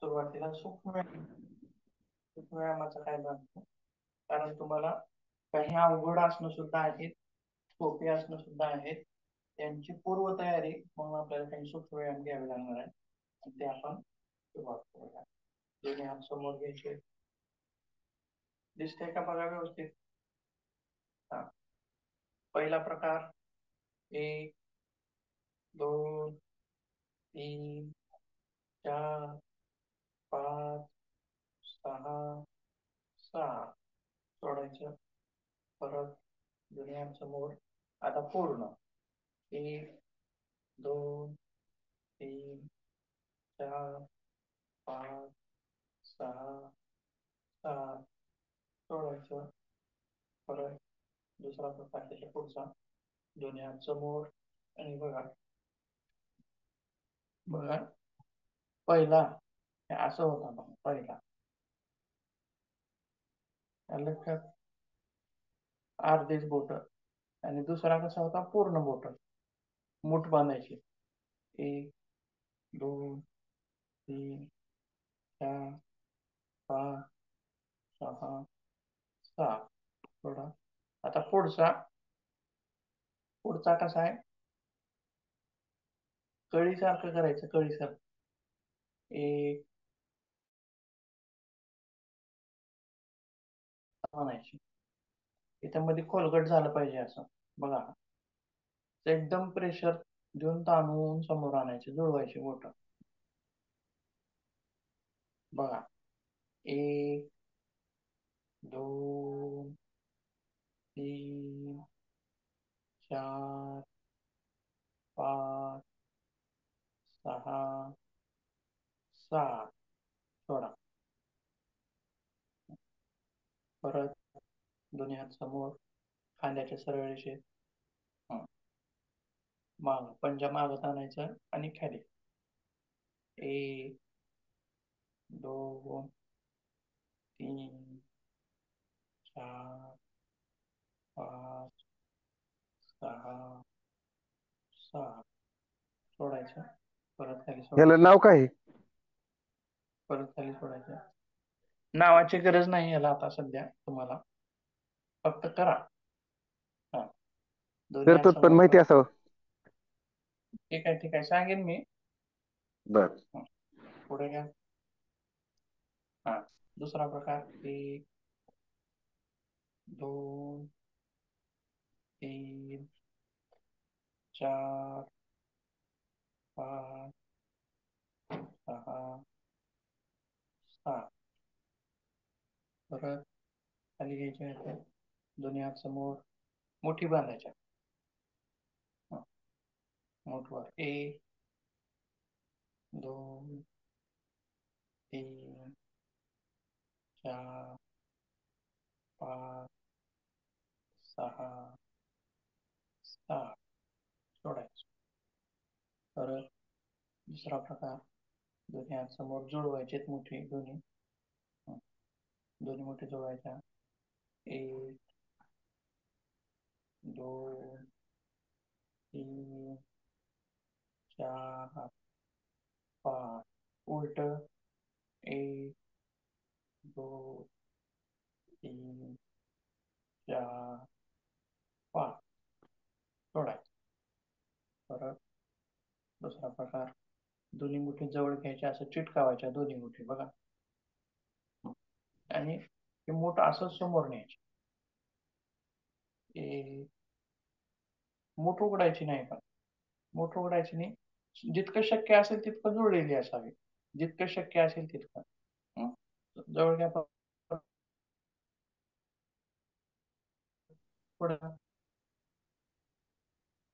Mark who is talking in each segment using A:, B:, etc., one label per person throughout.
A: सुरुवातीला सूक्ष्म व्यायामाचा काय भाग, कारण तुम्हाला काही अवघड आसनं सुद्धा आहेत, सोपी आसनं सुद्धा आहेत. त्यांची पूर्वतयारी म्हणून आपल्याला काही सूक्ष्म व्यायाम घ्यावे लागणार आहे. आणि ते आपण सुरुवात करूया. दोन्ही हात समोर घ्यायचे. दिसतंय का बघा व्यवस्थित? हा. पहिला प्रकार 1, 2, 3, 4, 5, 6, 7. सोडायचं. परत दोन्ही हात समोर. आता पूर्ण 1, 2, 3, 4, 5, 6, 7. सोडायचं. परत दुसरा प्रकार त्याच्या पुढचा. दोन्ही हात समोर आणि बघा बघा पहिला हे असं होता बघा पहिला. लक्षात अर्धेच बोट. आणि दुसरा कसा होता पूर्ण बोट. मूठ बांधायची. 1, 2, 3, 4, 5, 6, 7. थोडा आता पुढचा कसा आहे, कळीसारखं करायचं. कळीसारखं 1 म्हणायची. त्याच्यामध्ये खोलगट झालं पाहिजे असं बघा. एकदम प्रेशर देऊन ताणून समोर आणायचे, जुळवायचे बोट. बघा 1, 2, 3, 4, 5, 6, 7. सोडा. परत दोन्ही हात समोर, खांद्याच्या सरळ रेषेत. माग पंजा मागत आणायचं आणि खाली. 1, 2, 3, 4, 5, 6, 7. सोडायचं. परत खाली
B: याला
A: सोडायचं.
B: नाव काय आहे?
A: परत खाली सोडायचं. नावाची गरज नाही याला आता सध्या तुम्हाला, फक्त करा. हा. दोन्ही हात
B: करतात पण
A: समोर
B: माहिती
A: करा.
B: असावं.
A: ठीक आहे ठीक आहे, सांगेन मी.
B: बर.
A: पुढे घ्या. हा. दुसरा प्रकार 1, 2, 3, 4, 5, 6, 7. परत खाली घ्यायचे आहे. दोन्ही हात समोर, मुठी बांधायच्या. मूठवर 1, 2, 3, 4, 5, 6, 7. सोडायचं. परत दुसरा प्रकार, दोन्ही हात समोर जुळवायचे मुठी दोन्ही. दोन्ही मुठी जुळवायच्या. 1, 2, 3, 4, 5. उलट 1, 2, 3, 4, 5. सोडायचं. परत दुसरा प्रकार, दोन्ही मुठी जवळ घ्यायच्या, असं चिटकावायच्या दोन्ही मुठी बघा. आणि हे मूठ असं समोर न्यायचे. मूठ उघडायची नाही, पण मूठ उघडायची नाही. जितकं शक्य असेल तितकं जुळलेली असावी. जितकं शक्य असेल तितकं. जवळ घ्या. पुढे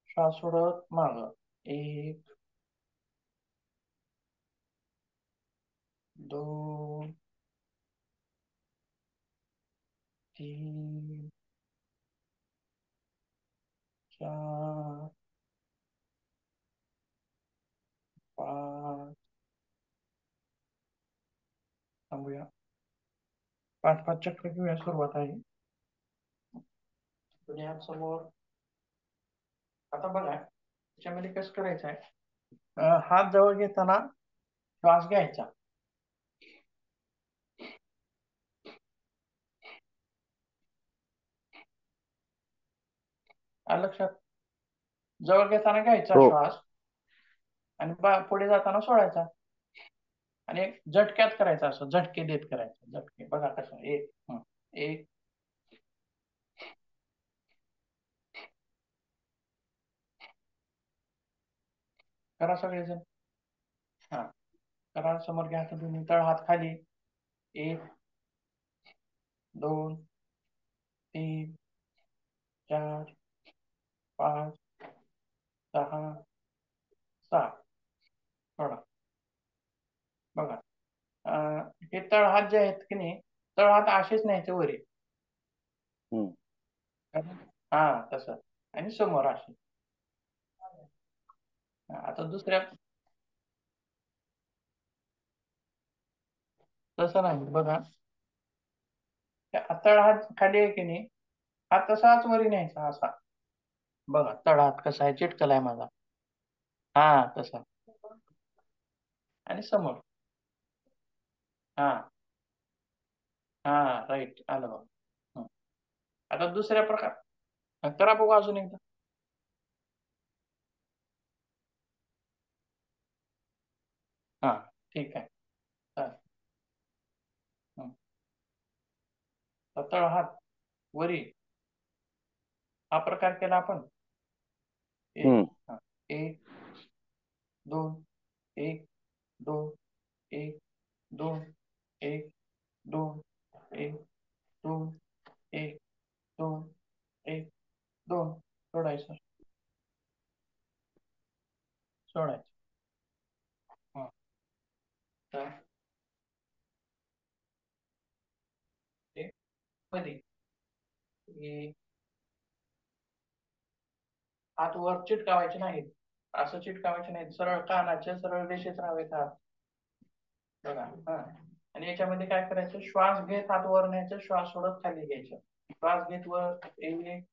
A: श्वास सोडत माग. 1, 2, 3, 4, 5. थांबूया. 5-5 चक्र घेऊया. सुरुवात आहे. दोन्ही हात समोर. आता बघा त्याच्यामध्ये कसं करायचं आहे, हात जवळ घेताना श्वास घ्यायचा. आलं लक्षात? जवळ घेताना घ्यायचा
B: हो.
A: श्वास आणि पुढे जाताना सोडायचा. आणि एक झटक्यात करायचा, असं झटके देत करायचं. झटके बघा कसं. एक एक करा सगळेजण. हा करा. समोर घ्या हात दोन्ही, तळ हात खाली. 1 2 3 4 5 6 7. सोडा. बघा हे तळ हात जे आहेत की नाही, तळ हात असेच न्यायचे वरी.
B: हम्म.
A: हा तसं. आणि समोर असे. आता दुसऱ्या तसं नाही बघा. तळ हात खाली आहे की नाही, हा तसाच वरी न्यायचा असा. बघा तळ हात कसा आहे, चिटकलाय माझा. हा तसा. आणि समोर. हा हा राईट. आलं बघा. आता दुसऱ्या प्रकार करा बघू अजून एकदा. हा ठीक आहे. चालेल. तळ हात वरी हा प्रकार केला आपण. एक
B: हम्म.
A: 1 2 1 2 1 2 1 2 1 2 1 2 1 2. सोडायचं. सोडायचं. तर मध्ये हात वर चिटकावायचे नाहीत, असं चिटकावायचे नाहीत. सरळ कानाच्या सरळ रेषेत राहावेत हात. बघा. हा आणि याच्यामध्ये काय करायचं, श्वास घेत हात वर न्यायचं, श्वास सोडत खाली घ्यायचं. श्वास घेत वर. 1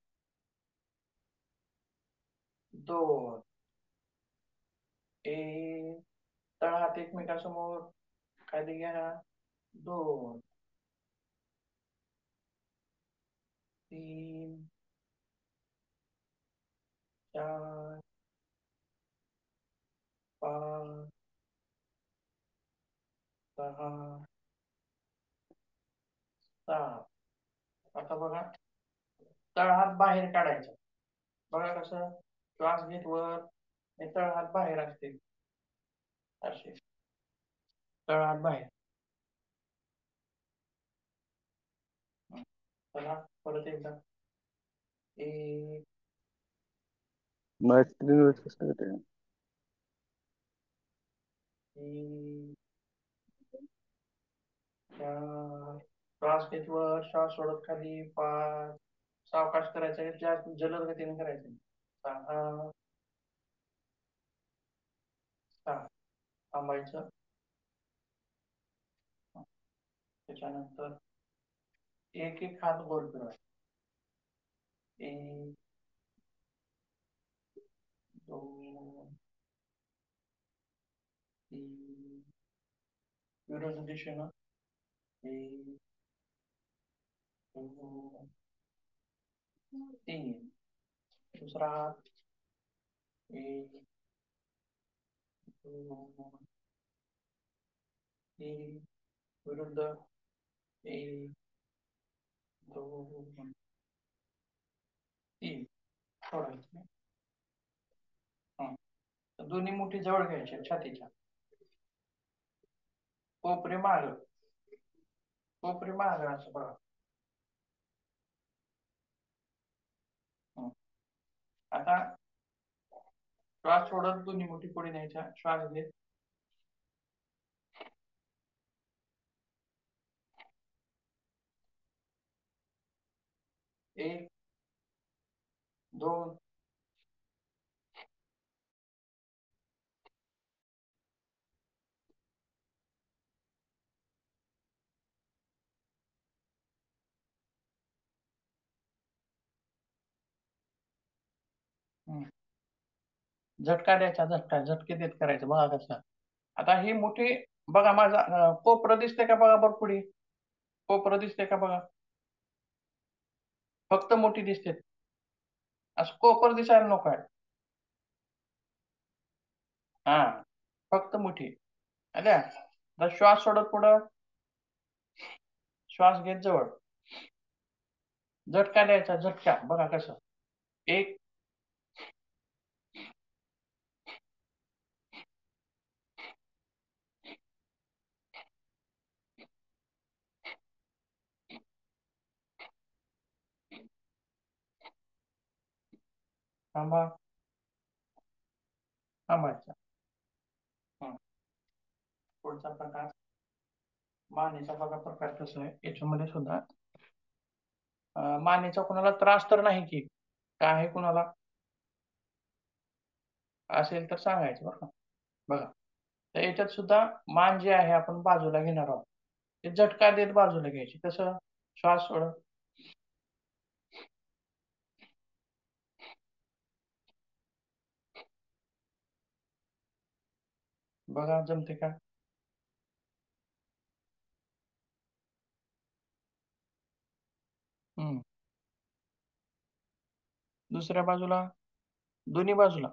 A: 2 1. तळ हात एकमेकासमोर खाली घ्या. 2 3 4 5 6 7. आता बघा तळ हात बाहेर काढायचा. बघा कसं, श्वास घेत वर आणि तळ हात बाहेर असतील असे. तळ हात बाहेर. चला परत एकदा. 1
B: मला स्क्रीनवर कसं येते?
A: 3 4. श्वास घेत वर, श्वास सोडत खाली. 5. सावकाश करायचं, जास्त जलद गतीने करायचं. 6 7. थांबायचं. त्याच्यानंतर एक एक हात गोल फिरवायचा. 1 2 3. विरुद्ध दिशेनं. 1 2 3. दुसरा हात. 1 2 3. विरुद्ध. 1 2 3. सोडायचं. दोन्ही मुठी जवळ घ्यायच्या छातीच्या. कोपरे माग. कोपरे माग असं बघा. आता श्वास सोडत दोन्ही मुठी पुढे न्यायच्या. श्वास घेत. 1 2 झटका द्यायचा. झटके देत करायचं. बघा कसं. आता ही मुठी बघा, माझा कोपरं दिसते का बघा बरं पुढे. कोपरं दिसते का बघा. फक्त मोठी दिसते. असं कोपर दिसायला नको आहे. हा, फक्त मुठी. आल्या. आता श्वास सोडत पुढं, श्वास घेत जवळ, झटका द्यायचा, झटका बघा कसं. एक, थांबा, थांबायचा. पुढचा प्रकार मानेचा बघा प्रकार कसा आहे. याच्यामध्ये सुद्धा मानेचा कोणाला त्रास तर नाही की, काय आहे कोणाला असेल तर सांगायचं बरं का. बघा, तर याच्यात सुद्धा मान जे आहे आपण बाजूला घेणार आहोत. ते झटका देत बाजूला घ्यायची. कसं? श्वास सोडत, बघा जमते का? हम्म. दुसऱ्या बाजूला, दोन्ही बाजूला.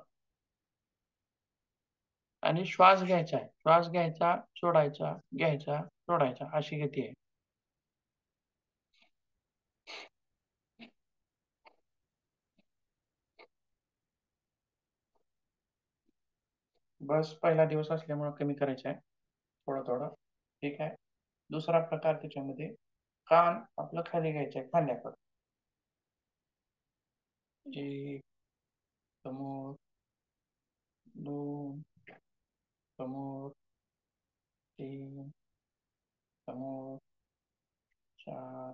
A: आणि श्वास घ्यायचा आहे. श्वास घ्यायचा, सोडायचा, घ्यायचा, सोडायचा, अशी गती आहे. बस पहिला दिवस असल्यामुळे कमी करायचा आहे, थोडं थोडं. ठीक आहे. दुसरा प्रकार त्याच्यामध्ये, कान आपलं खाली घ्यायचं आहे, खांद्याकडे. एक, समोर, दोन, समोर, तीन, समोर, चार,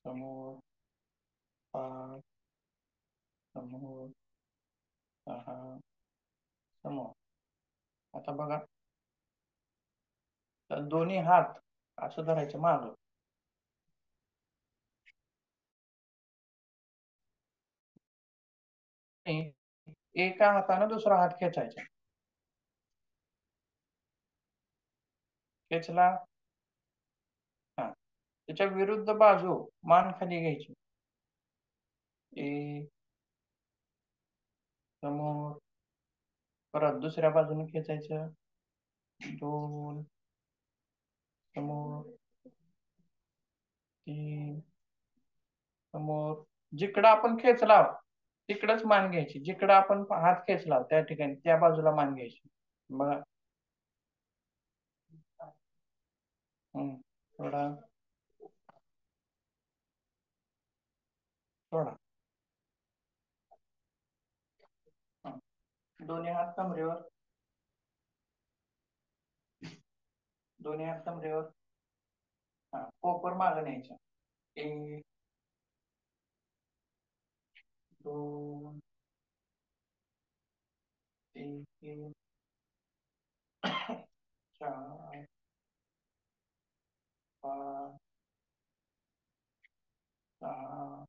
A: समोर, पाच, समोर, सहा, समोर. आता बघा, तर दोन्ही हात असं धरायचे मागं. आणि एका हाताने दुसरा हात खेचायचा. खेचला, हा, त्याच्या विरुद्ध बाजू मान खाली घ्यायची. एक, समोर, परत दुसऱ्या बाजूने खेचायचं. दोन, समोर, तीन, समोर. जिकडं आपण खेचला तिकडच मान घ्यायची. जिकडं आपण हात खेचला त्या ठिकाणी त्या बाजूला मान घ्यायची. बघा. थोडा, थोडा. दोन्ही हात कमरेवर, दोन्ही हात कमरेवर. हा, कोपर मागं न्यायचा. एक, दोन, तीन, चार, पाच, सहा,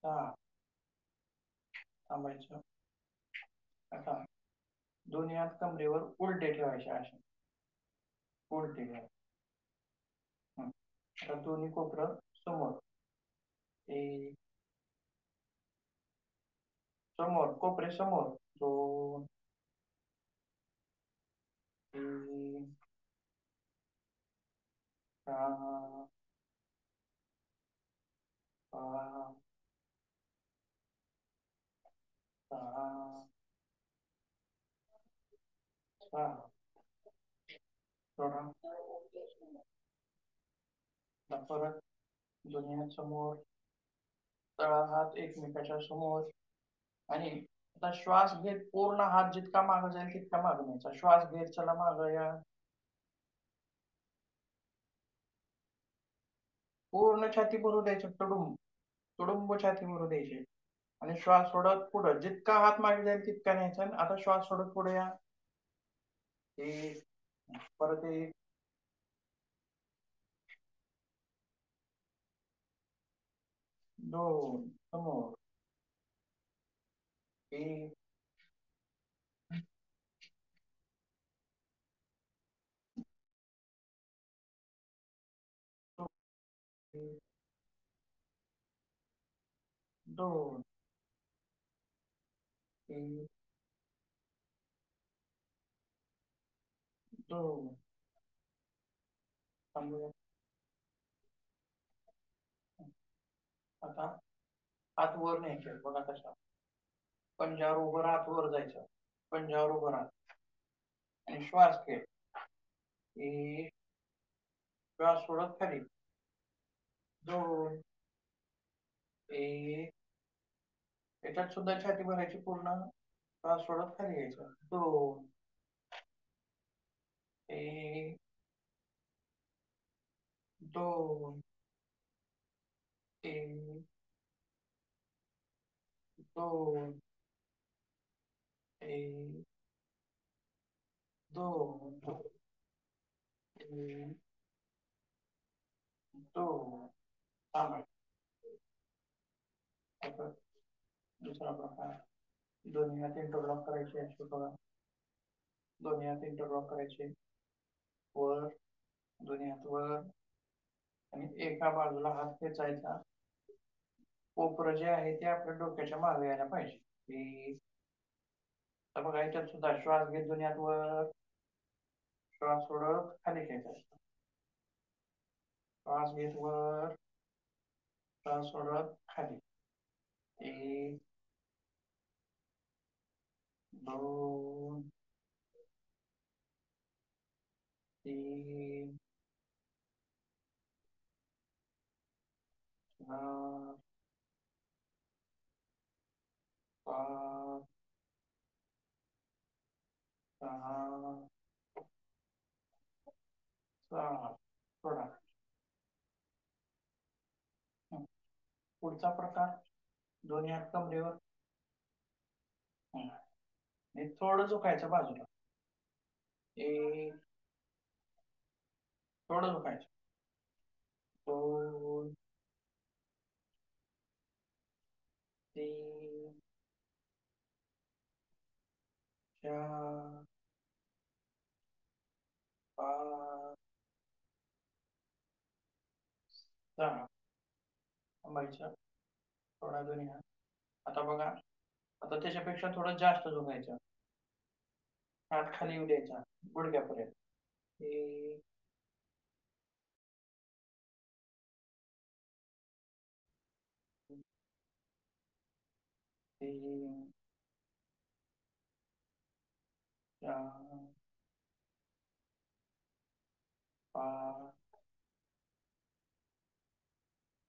A: सात. थांबायचं. आता दोन्ही हात कमरेवर उलटे ठेवायचे असे, उलटे ठेवा. आता दोन्ही कोपरं समोर. एक, समोर, कोपरे समोर. दोन, तीन, चार, पाच, सहा, सात. थोडा, परत दोन्ही हात समोर, तळा हात एकमेकाच्या समोर. आणि आता श्वास घेत पूर्ण हात जितका मागे जाईल तितका मागे न्यायचा. श्वास घेत चला मागे या, पूर्ण छाती भरू द्यायची. तुडुंब, तुडुंब छाती भरू द्यायची. आणि श्वास सोडत पुढं, जितका हात मागे जाईल तितका न्यायचा. आता श्वास सोडत पुढे या. एक, परत एक, दोन, समोर, एक, दोन, दोन, एक, दोन. थांबूया. आता हात वर न्यायचे बघा कशा. पंजावर उभं राहत वर जायचं. पंजावर उभं राहत आणि श्वास घे. एक, श्वास सोडत खाली. दोन, एक, याच्यात सुद्धा छाती भरायची पूर्ण. श्वास सोडत खाली यायचं. दोन, एक, दोन, एक, दोन, एक, दोन, एक, दोन. थांबा. आता दुसरा प्रकार. दोन्ही हात इंटरलॉक करायचे असे बघा. दोन्ही हात इंटरलॉक करायचे. वर, दोन्ही हात वर आणि एका बाजूला हात खेचायचा. कोपरं जे आहे ते आपल्या डोक्याच्या मागे यायला पाहिजे. की तर बघा याच्यात सुद्धा श्वास घेत दोन्ही हात वर. श्वास सोडत खाली खेचायचा. श्वास घेत वर. श्वास सोडत खाली. एक, दोन, तीन, चार, पाच, सहा, सात. सोडा. पुढचा प्रकार. दोन्ही हात कमरेवर. आणि थोडं झुकायचं बाजूला. एक, थोडं झुकायचं. दोन, तीन, चार, पाच, सहा. थांबायचं. थोडा दोन्ही हात. आता बघा. आता त्याच्यापेक्षा थोडं जास्त झुकायचं. हात खाली येऊ द्यायचा गुडघ्यापर्यंत. एक, तीन, चार, पाच,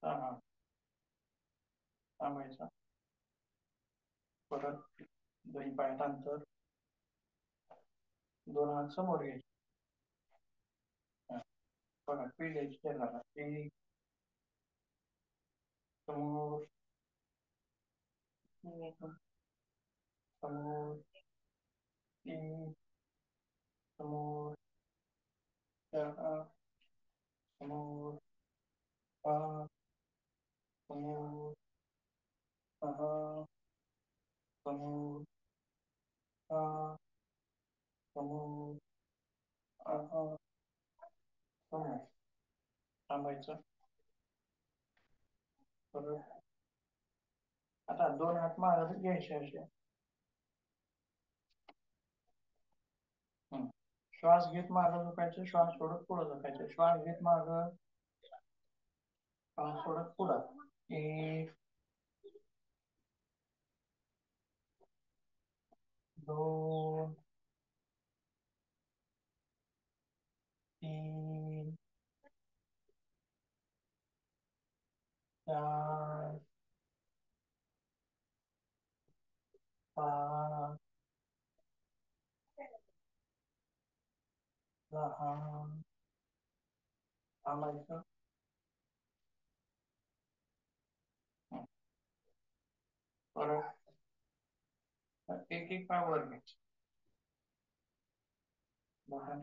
A: सहा. थांबायचा. परत दोन्ही पायात अंतर. दोन हात समोर घ्यायचे. बघा पिढ्याची शरीराला. एक, समोर, एक, समोर, तीन, समोर, चार, समोर, पाच, समोर, सहा, समोर, सात, समोर, आठ, समोर. थांबायचं. परत आता दोन हात मागे घ्यायचे असे. श्वास घेत मागं झुकायचं. श्वास सोडत पुढं झुकायचं. श्वास घेत मागं. श्वास सोडत पुढं. एक, दोन, तीन, चार, पाच, सहा. थांबायचं. परत एक एक पाय वर घ्यायचे. बघा.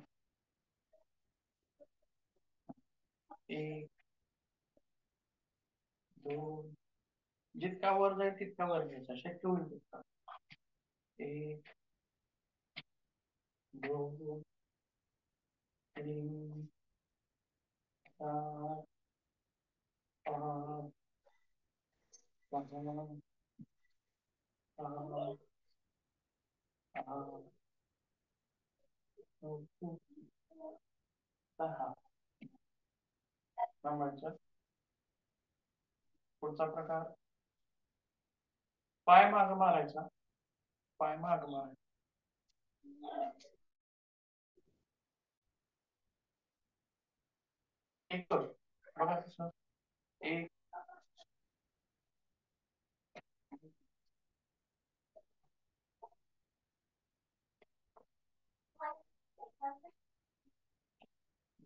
A: एक, दोन. जितका वर जाईल तितका वर घ्यायचा. शक्य होईल तितका. एक, दोन, तीन, चार, पाच, पुढचा प्रकार पाय माग मारायचा, पाय माग मारायचा. एक कर बघा तसं. एक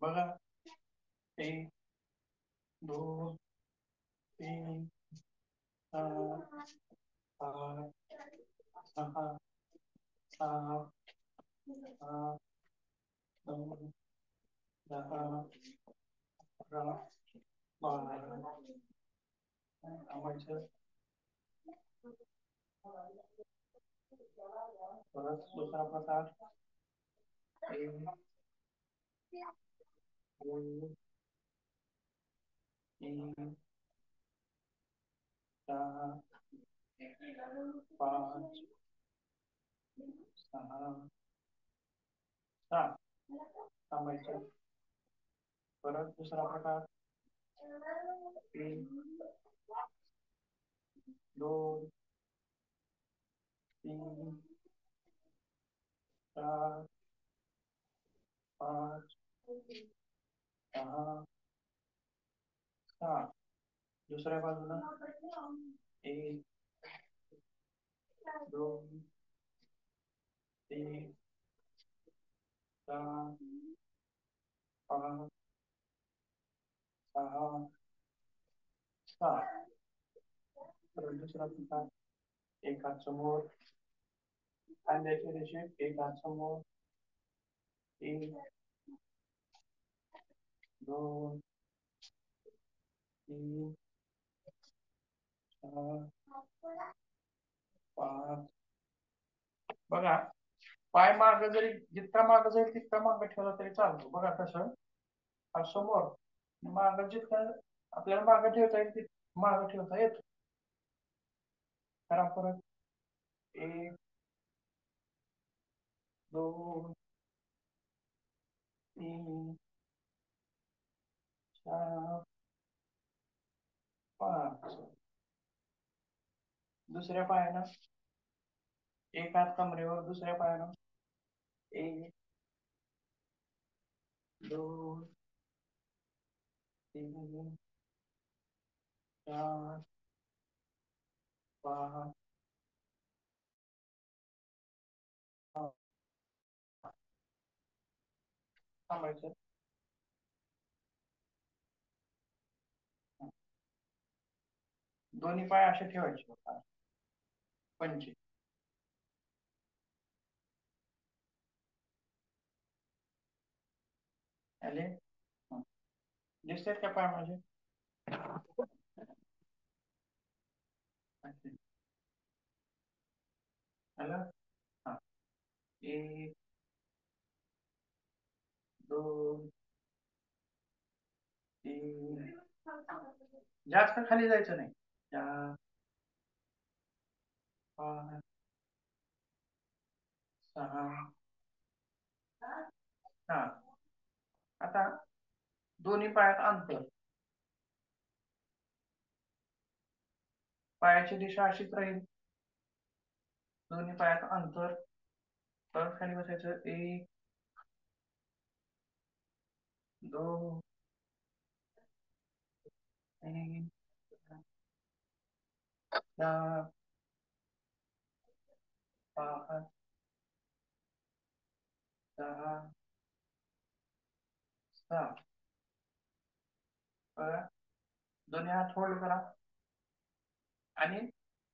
A: बघा, 1 2 3 4 5 6 7 8 9 10 11 12 थांबायचं. परत दुसरा प्रकार 1 2 3 4 5 6 7 थांबायचं. परत दुसरा प्रकार 1 2 3 4 5 6 7 दुसऱ्या बाजूला 1 2 3 4 5 6 7 परत दुसरा प्रकार एक हात समोर, खांद्याच्या रेषेत एक हात समोर, 1 2 3 4 5 बघा, पाय माग जरी जितका माग जाईल तितका माग ठेवला तरी चालतो. बघा कसं, हा समोर माग जितका आपल्याला माग ठेवता येईल तितका माग ठेवता येतो. करा परत 1 2 3 4 5 दुसऱ्या पायानं एक हात कमरेवर, दुसऱ्या पायानं 1 2 3 4 5 थांबायचं. दोन्ही पाय असे ठेवायचे पंचे. आले दिसतात का पाय माझे? आलं हा. 1 2 3 जास्त खाली जायचं नाही. 4 5 6 7 आता दोन्ही पायात अंतर, पायाची दिशा अशीच राहील. दोन्ही पायात अंतर, परत खाली बसायचं. 1 2 3 4 5 6 7 बघा, दोन्ही हात होल्ड करा आणि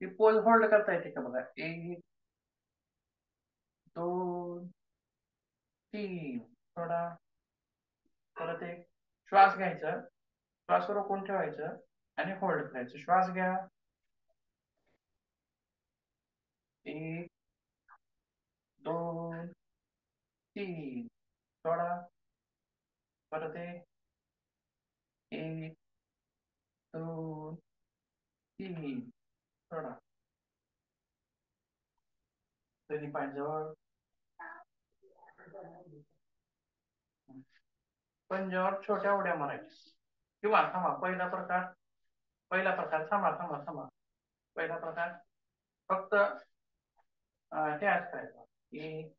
A: ती पोज होल्ड करता येते का बघा. 1 2 3 थोडा, परत एक श्वास घ्यायचा, श्वास रोखून ठेवायचं आणि होल्ड करायचं. श्वास घ्या 1 2 3 थोडा, परत 1 2 3 सोडा. दोन्ही पाय जवळ. पंजावर छोट्या उड्या मारायच्या. किंवा थांबा, पहिला प्रकार थांबा थांबा थांबा. पहिला प्रकार फक्त हे असं 1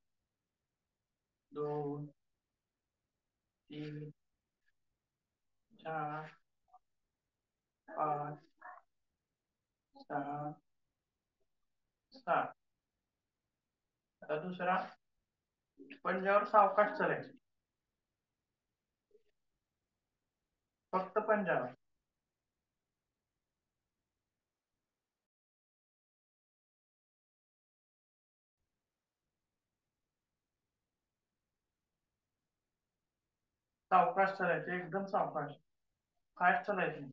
A: 2 3 4 5 6 7. आता दुसरा पंजावर सावकाश चालायचं. फक्त पंजावर. सावकाश चालायचं, एकदम सावकाश. फास्ट चालायचं.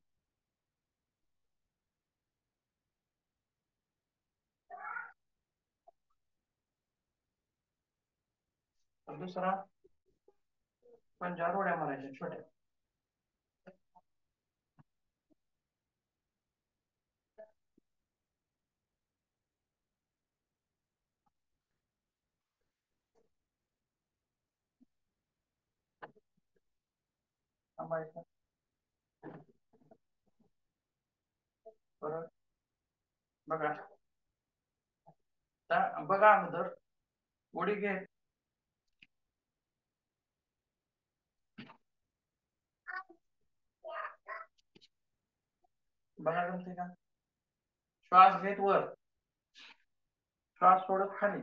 A: दुसरा पंजावर उड्या मारायच्या छोट्या. थांबायचं. परत बघा. बघा अगोदर उडी घे. बघा जमते का? श्वास घेत वर, श्वास सोडत खाली.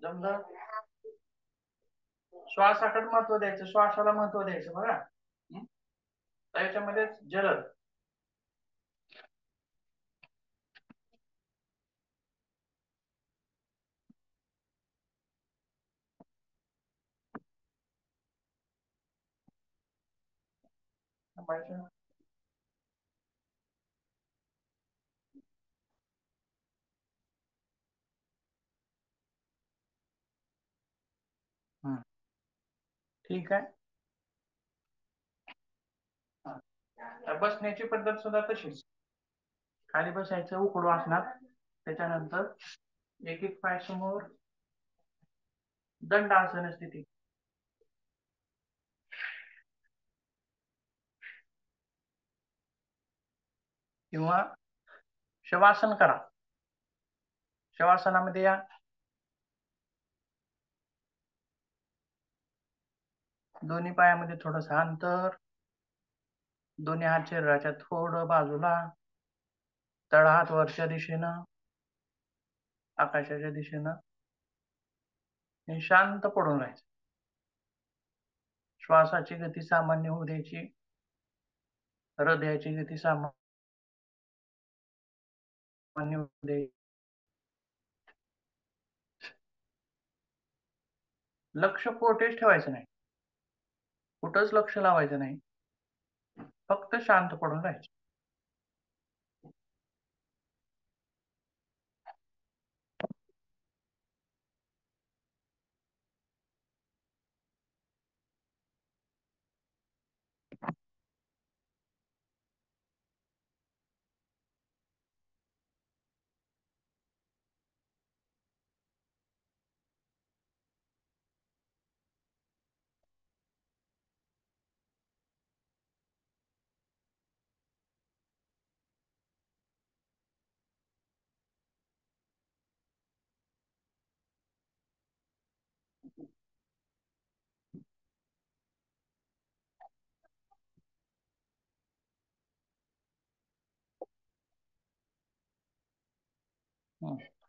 A: जमलं? श्वासाकडे महत्व द्यायचं, श्वासाला महत्व द्यायचं. बघा त्याच्यामध्ये जलद. ठीक आहे. बसण्याची पद्धत सुद्धा तशीच. खाली बसायचं, उकडू असणार. त्याच्यानंतर एक एक पाय समोर, दंडासन स्थिती. किंवा शवासन करा. शवासनामध्ये या. दोन्ही पायामध्ये थोडस अंतर. दोन्ही हात शरीराच्या थोडं बाजूला. तळहात वरच्या दिशेनं, आकाशाच्या दिशेनं. शांत पडून राहायचं. श्वासाची गती सामान्य होऊ द्यायची. हृदयाची गती सामान्य होऊ द्यायची. लक्ष कोठेच ठेवायचं नाही, कुठंच लक्ष लावायचं नाही. फक्त शांत पडून राहायचं.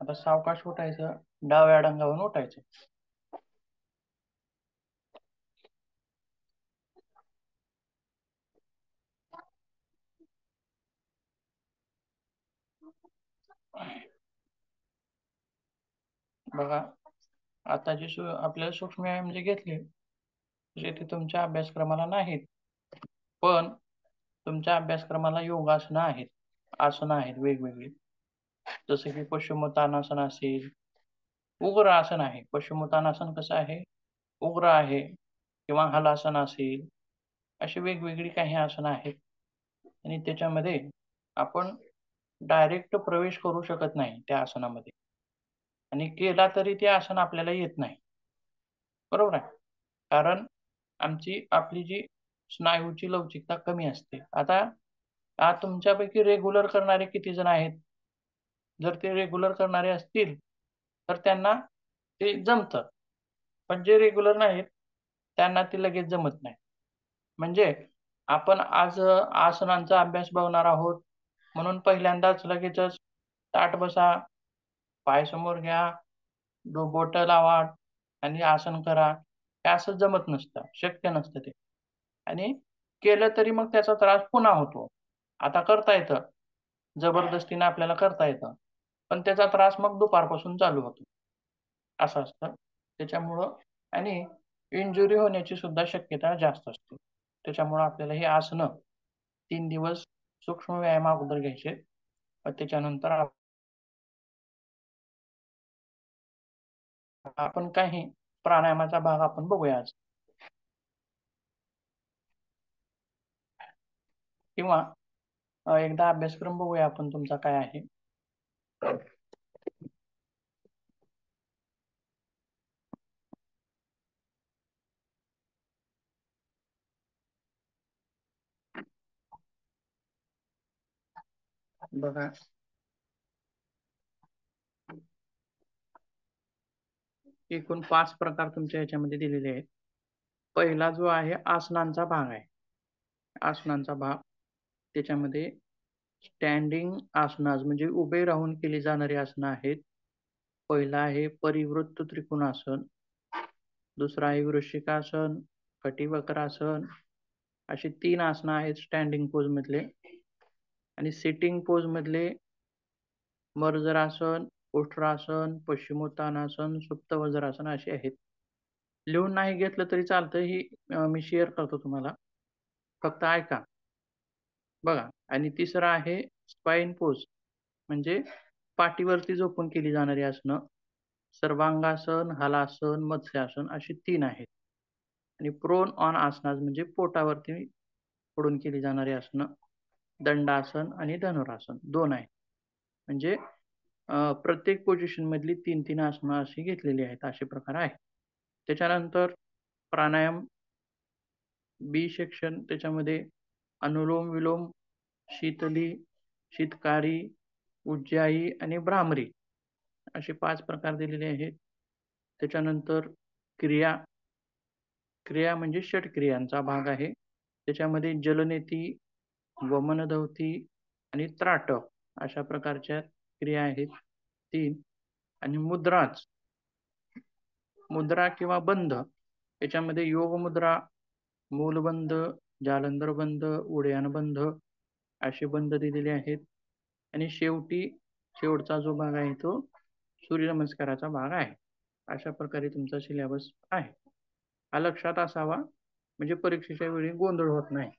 A: आता सावकाश उठायचं, डाव्या डंगावरून उठायचं. बघा आता जे आपल्याला सूक्ष्म व्यायाम जे घेतले जे ते तुमच्या अभ्यासक्रमाला नाहीत, पण तुमच्या अभ्यासक्रमाला योगासनं आहेत, आसनं आहेत वेगवेगळी. जसं की पश्चिमोत्तानासन असेल, उग्र आसन आहे. पश्चिमोत्तानासन कसं आहे, उग्र आहे किंवा हलासन असेल, अशी वेगवेगळी काही आसनं आहेत आणि त्याच्यामध्ये आपण डायरेक्ट प्रवेश करू शकत नाही त्या आसनामध्ये आणि केला तरी ते आसन आपल्याला येत नाही. बरोबर आहे. कारण आपली जी स्नायूची लवचिकता कमी असते. आता तुमच्यापैकी रेग्युलर करणारे किती जण आहेत? जर ते रेग्युलर करणारे असतील, तर त्यांना ते जमतं. पण जे रेग्युलर नाहीत, त्यांना ते लगेच जमत नाही. म्हणजे आपण आज आसनांचा अभ्यास बघणार आहोत, म्हणून पहिल्यांदाच लगेचच ताठ बसा, पाय समोर घ्या, बोटं लावा आणि आसन करा. हे असं जमत नसतं, शक्य नसतं ते. आणि केलं तरी मग त्याचा त्रास पुन्हा होतो. आता करता येतं, जबरदस्तीने आपल्याला करता येतं. पण त्याचा त्रास मग दुपारपासून चालू होतो. असं असतं. त्याच्यामुळं आणि इंजुरी होण्याची सुद्धा शक्यता जास्त असते. त्याच्यामुळं आपल्याला ही आसनं 3 दिवस सूक्ष्म व्यायाम अगोदर घ्यायचे. मग त्याच्यानंतर आपण काही प्राणायामाचा भाग आपण बघूया आज. किंवा एकदा अभ्यासक्रम बघूया आपण तुमचा काय आहे. बघा, एकूण 5 प्रकार तुमच्या ह्याच्यामध्ये दिलेले आहेत. पहिला जो आहे आसनांचा भाग आहे. आसनांचा भाग त्याच्यामध्ये स्टँडिंग आसनास म्हणजे उभे राहून केली जाणारी आसनं आहेत. पहिला आहे परिवृत्त त्रिकोणासन, दुसरा आहे वृश्चिकासन, कटिवक्रासन, अशी 3 आसनं आहेत स्टँडिंग पोज मधले. आणि सिटिंग पोज मधले मर्जरासन, उष्ट्रासन, पश्चिमोत्तानासन, सुप्त वज्रासन अशी आहेत. लिहून नाही घेतलं तरी चालतं, ही मी शेअर करतो तुम्हाला, फक्त ऐका. बघा, आणि तिसरं आहे स्पाइन पोज म्हणजे पाठीवरती झोपून केली जाणारी आसनं. सर्वांगासन, हलासन, मत्स्यासन अशी 3 आहेत. आणि प्रोन ऑन आसनास म्हणजे पोटावरती पडून केली जाणारी आसनं. दंडासन आणि धनुरासन 2 आहेत. म्हणजे प्रत्येक पोझिशन मधली 3-3 आसनं अशी घेतलेली आहेत. असे प्रकार आहेत. त्याच्यानंतर प्राणायाम बी सेक्शन, त्याच्यामध्ये अनुलोम विलोम, शीतली, शीतकारी, उज्जाई आणि भ्रामरी असे 5 प्रकार दिलेले आहेत. त्याच्यानंतर क्रिया क्रिया म्हणजे षटक्रियांचा भाग आहे. त्याच्यामध्ये जलनेती, वमनधौती आणि त्राटक अशा प्रकारच्या क्रिया आहेत 3. आणि मुद्रा किंवा बंध, याच्यामध्ये योग मुद्रा, मूलबंध, जालंधर बंध, उड्डाण बंध असे बंध दिलेले आहेत. आणि शेवटचा जो भाग आहे तो सूर्यनमस्काराचा भाग आहे. अशा प्रकारे तुमचा सिलेबस आहे. हा लक्षात असावा, म्हणजे परीक्षेच्या वेळी गोंधळ होत नाही.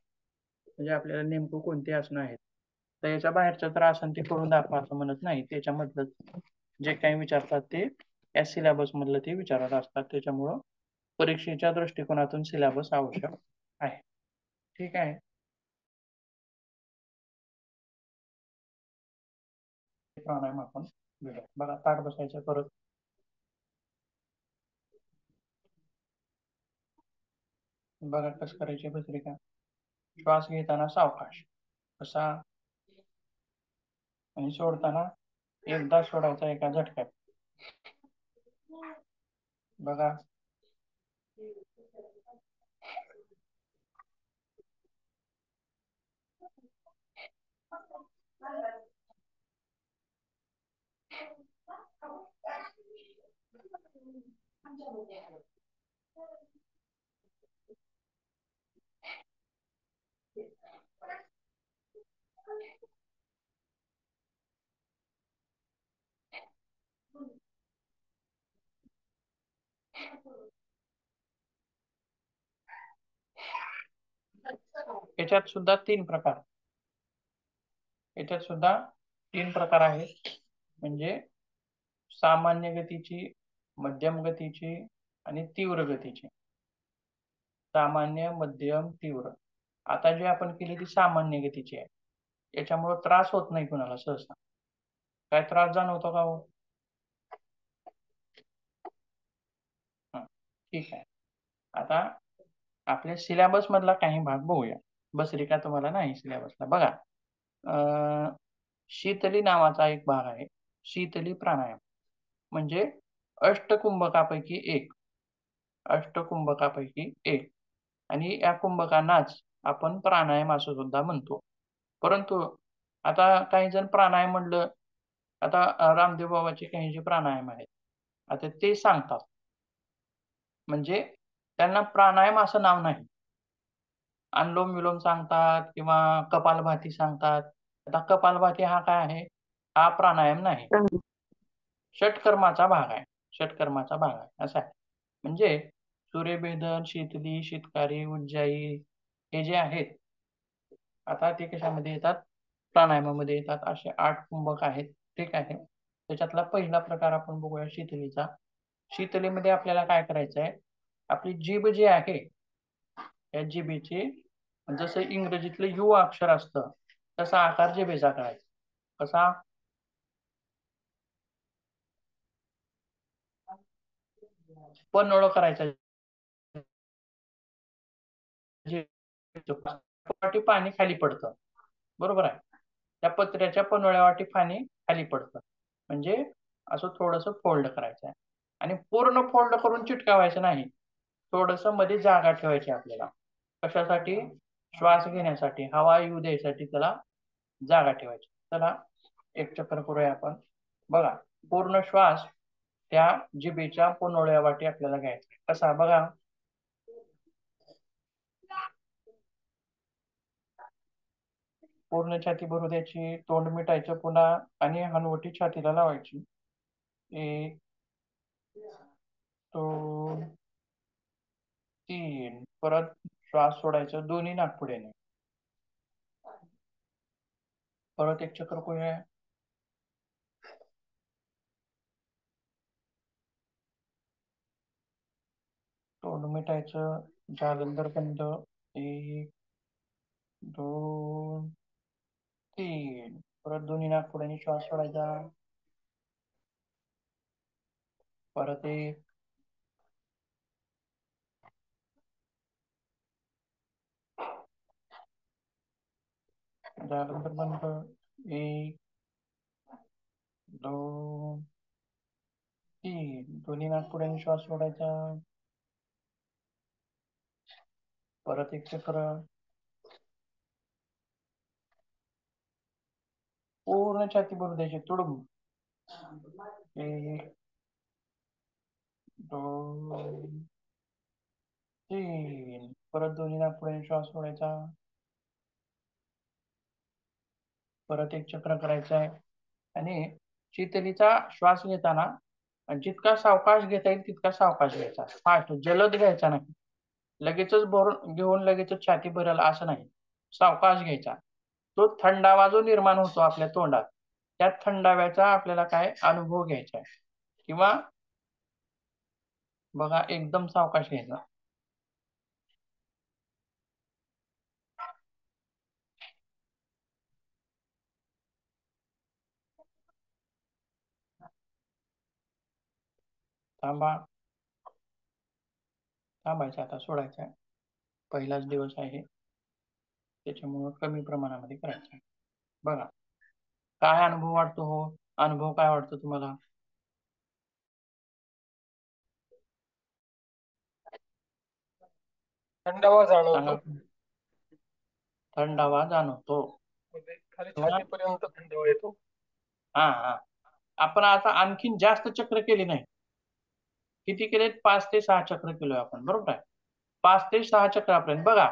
A: म्हणजे आपल्याला नेमकं कोणते आसनं आहेत, तर याच्या बाहेरचं तर आसन ते करून दाखवा असं म्हणत नाही. त्याच्यामधलं जे काही विचारतात ते या सिलेबस मधलं ते विचारत असतात. त्याच्यामुळं परीक्षेच्या दृष्टिकोनातून सिलेबस आवश्यक आहे. ठीक आहे. प्राणायाम आपण बघा, ताट बसायचं परत. बघा कसं करायचे भस्त्रिका. श्वास घेताना सावकाश कसा आणि सोडताना एकदा सोडायचा एका झटक्यात. बघा, याच्यात सुद्धा 3 प्रकार आहेत. म्हणजे सामान्य गतीची मध्यम गतीची आणि तीव्र गतीची. सामान्य, मध्यम, तीव्र. आता जी आपण केली ती सामान्य गतीची आहे. याच्यामुळे त्रास होत नाही कुणाला सहसा. काय त्रास जाणवतो का हो? ठीक आहे. आता आपल्या सिलेबस मधला काही भाग बघूया. बसरी का तुम्हाला नाही सिलेबसला? बघा, शीतली नावाचा एक भाग आहे. शीतली प्राणायाम म्हणजे अष्टकुंभकापैकी एक. अष्टकुंभकापैकी एक. आणि या कुंभकांनाच आपण प्राणायाम असं सुद्धा म्हणतो. परंतु आता काही जण प्राणायाम म्हणलं, आता रामदेव बाबाचे काही जे प्राणायाम आहेत आता ते सांगतात, म्हणजे त्यांना प्राणायाम असं नाव नाही. अनुलोम विलोम सांगतात किंवा कपालभाती सांगतात. आता कपालभाती हा काय आहे? हा प्राणायाम नाही, षटकर्माचा भाग आहे. षटकर्माचा भाग आहे असा आहे. म्हणजे सूर्यभेदन, शीतली, शीतकारी, उज्जाई हे जे आहेत आता ते कशामध्ये येतात? प्राणायामामध्ये येतात. असे 8 कुंभक आहेत. ठीक आहे. त्याच्यातला पहिला प्रकार आपण बघूया शीतलीचा. शीतलीमध्ये आपल्याला काय करायचं आहे? आपली जीभ जी आहे या जिभेची जसं इंग्रजीतलं यू अक्षर असतं तसा आकार जिभेचा करायचा. कसा? पन्हाळा करायचा. वाटी पाणी खाली पडतं, बरोबर आहे. त्या पत्र्याच्या पन्हाळ्यावाटी पाणी खाली पडतं, म्हणजे असं थोडंसं फोल्ड करायचं आहे. आणि पूर्ण फोल्ड करून चिटकावायचं नाही, थोडस मध्ये जागा ठेवायची आपल्याला. कशासाठी? श्वास घेण्यासाठी, हवा येऊ द्यायसाठी त्याला जागा ठेवायची. चला एक चक्र करूया आपण. बघा, पूर्ण श्वास त्या जिभेच्या पन्हाळ्यावाटी आपल्याला घ्यायचा. कसा? बघा, पूर्ण छाती भरू द्यायची, तोंड मिटायचं पुन्हा आणि हनुवटी छातीला लावायची. 1 2 3. परत श्वास सोडायचा दोन्ही नाकपुड्याने. परत एक चक्र करूया. तोंड मिटायचं, जालंधर बंद. 1 2 3. परत दोन्ही नाकपुड्याने श्वास सोडायचा. परत 1 जालंधर बंद. 1 2 3. दोन्ही नाकपुड्याने श्वास सोडायचा. परत एक चक्र. पूर्ण छाती भरू द्यायची तुडूम. 1 2 3. परत दोन्ही नाकपुड्याने श्वास सोडायचा. परत एक चक्र करायचं आहे. आणि शीतलीचा श्वास घेताना जितका सावकाश घेता येईल तितका सावकाश घ्यायचा, फास्ट जलद घ्यायचा नाही. लगेचच भरून घेऊन लगेचच छाती भरेल असं नाही, सावकाश घ्यायचा. तो थंडावा जो निर्माण होतो आपल्या तोंडात, त्या थंडाव्याचा आपल्याला काय अनुभव घ्यायचा आहे. किंवा बघा, एकदम सावकाश घ्यायचा. थांबा, थांबायचं, आता सोडायचं आहे. पहिलाच दिवस आहे त्याच्यामुळं कमी प्रमाणामध्ये करायचं आहे. बघा काय अनुभव वाटतो हो? अनुभव काय वाटतो तुम्हाला?
C: थंडावा जाणवतो.
A: थंडावा जाणवतो,
C: खाली छातीपर्यंत थंडावा येतो.
A: हा हा. आपण आता आणखीन जास्त चक्र केले नाही. किती केले? 5 ते 6 चक्र केलोय आपण, बरोबर आहे. 5 ते 6 चक्रापर्यंत. बघा,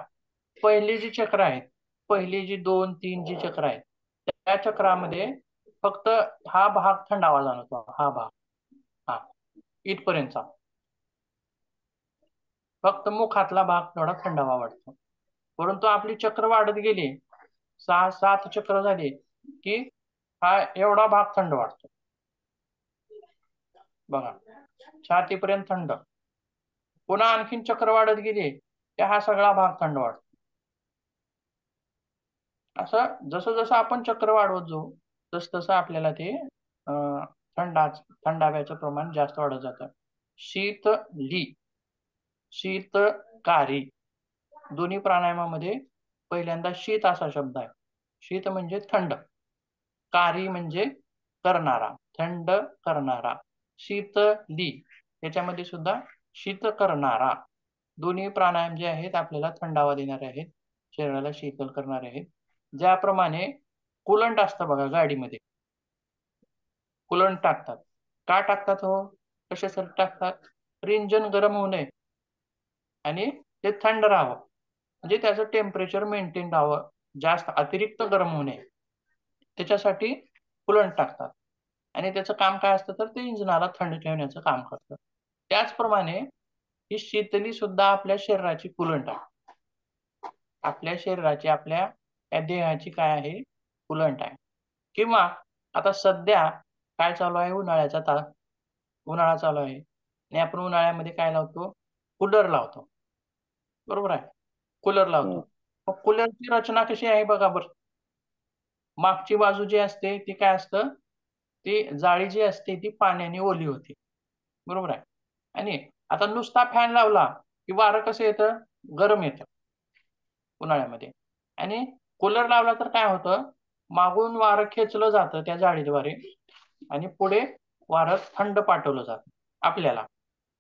A: पहिले जी चक्र आहेत, पहिली जी 2 3 जी चक्र आहेत, त्या चक्रामध्ये फक्त हा भाग थंडावा जाणवतो. हा भाग, हा इथपर्यंतचा फक्त मुखातला भाग थोडा थंडावा वाटतो. परंतु आपली चक्र वाढत गेली, 6 7 चक्र झाली की हा एवढा भाग थंड वाटतो. बघा, छातीपर्यंत थंड. पुन्हा आणखीन चक्र वाढत गेली की हा सगळा भाग थंड वाढतो. असं जसं जसं आपण चक्र वाढवत जाऊ तस तसं आपल्याला ते थंडाव्याचं प्रमाण जास्त वाढत जातं. शीतली, शीतकारी दोन्ही प्राणायामामध्ये पहिल्यांदा शीत असा शब्द आहे. शीत म्हणजे थंड, कारी म्हणजे करणारा, थंड करणारा. शीतली याच्यामध्ये सुद्धा शीत करणारा. दोन्ही प्राणायाम जे आहेत आपल्याला थंडावा देणारे आहेत, शरीराला शीतल करणारे आहेत. ज्याप्रमाणे कुलंट असतं बघा, गाडीमध्ये कुलंट टाकतात. का टाकतात हो? कशासाठी टाकतात? तर इंजन गरम होऊ नये आणि ते थंड राहावं, म्हणजे त्याचं टेम्परेचर मेंटेन राहावं, जास्त अतिरिक्त गरम होऊ नये, त्याच्यासाठी कुलंट टाकतात. आणि त्याचं काम काय असतं तर ते इंजिनाला थंड ठेवण्याचं काम करतं. त्याचप्रमाणे ही शीतली सुद्धा आपल्या शरीराची कुलंट आहे. आपल्या शरीराची, आपल्या या देहाची काय आहे? कुलंट आहे. किंवा आता सध्या काय चालू आहे? उन्हाळा चालू आहे आणि आपण उन्हाळ्यामध्ये काय लावतो? कूलर लावतो, बरोबर आहे? कूलर लावतो. मग कूलरची रचना कशी आहे बघा बरं. मागची बाजू जी असते ती काय असतं? ती जाळी जी असते ती पाण्याने ओली होते, बरोबर आहे? आणि आता नुसता फॅन लावला की वारं कसं येतं? गरम येतं उन्हाळ्यामध्ये. आणि कूलर लावला तर काय होतं? मागून वारं खेचलं जातं त्या जाळीद्वारे आणि पुढे वारं थंड पाठवलं जातं आपल्याला.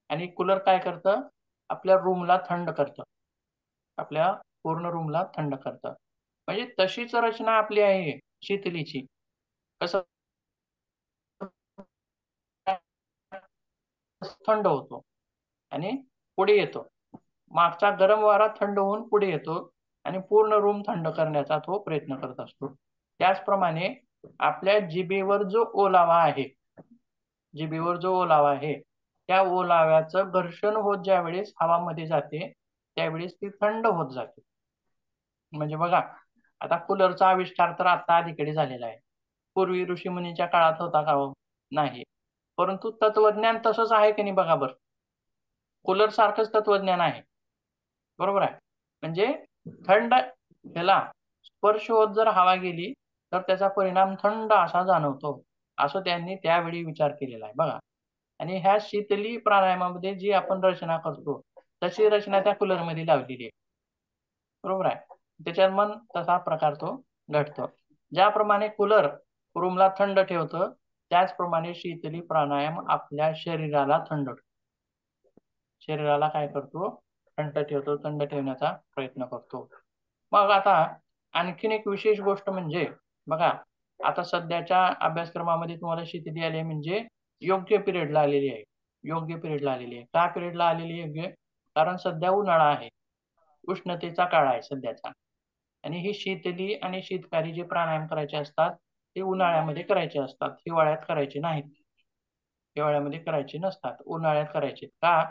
A: आणि कूलर काय करतं? आपल्या रूमला थंड करतं, आपल्या पूर्ण रूमला थंड करतं. म्हणजे तशीच रचना आपली आहे शीतलीची. कसं थंड होतो आणि पुढे येतो. मागचा गरम वारा थंड होऊन पुढे येतो आणि पूर्ण रूम थंड करण्याचा तो प्रयत्न करत असतो. त्याचप्रमाणे आपल्या जिभेवर जो ओलावा आहे, जिभेवर जो ओलावा आहे त्या ओलाव्याचं घर्षण होत ज्यावेळेस हवामध्ये जाते त्यावेळेस ती थंड होत जाते. म्हणजे बघा, आता कूलरचा आविष्कार तर आता अलीकडे झालेला आहे. पूर्वी ऋषीमुनीच्या काळात होता का हो? नाही. परंतु तत्वज्ञान तसंच आहे की नाही बघा बरं. कूलर सारखंच तत्वज्ञान आहे, बरोबर आहे? म्हणजे थंड ह्याला स्पर्श होत जर हवा गेली तर त्याचा परिणाम थंड असा जाणवतो, असं त्यांनी त्यावेळी विचार केलेला आहे बघा. आणि ह्या शीतली प्राणायामामध्ये जी आपण रचना करतो तशी रचना त्या कूलरमध्ये लावलेली आहे, बरोबर आहे? त्याच्यात मग तसा प्रकार तो घडतो. ज्याप्रमाणे कूलर रूमला थंड ठेवतं त्याचप्रमाणे शीतली प्राणायाम आपल्या शरीराला थंड ठेवतो. शरीराला काय करतो? थंड ठेवतो, थंड ठेवण्याचा प्रयत्न करतो. मग आता आणखीन एक विशेष गोष्ट म्हणजे बघा, आता सध्याच्या अभ्यासक्रमामध्ये तुम्हाला शीतली आली म्हणजे योग्य पिरियडला आलेली आहे. योग्य पिरियडला आलेली आहे. का पिरियडला आलेली आहे योग्य? कारण सध्या उन्हाळा आहे, उष्णतेचा काळ आहे सध्याचा. आणि ही शीतली आणि शीतकारी जे प्राणायाम करायचे असतात ते उन्हाळ्यामध्ये करायचे असतात, हिवाळ्यात करायचे नाहीत. हिवाळ्यामध्ये करायचे नसतात, उन्हाळ्यात करायचे. का?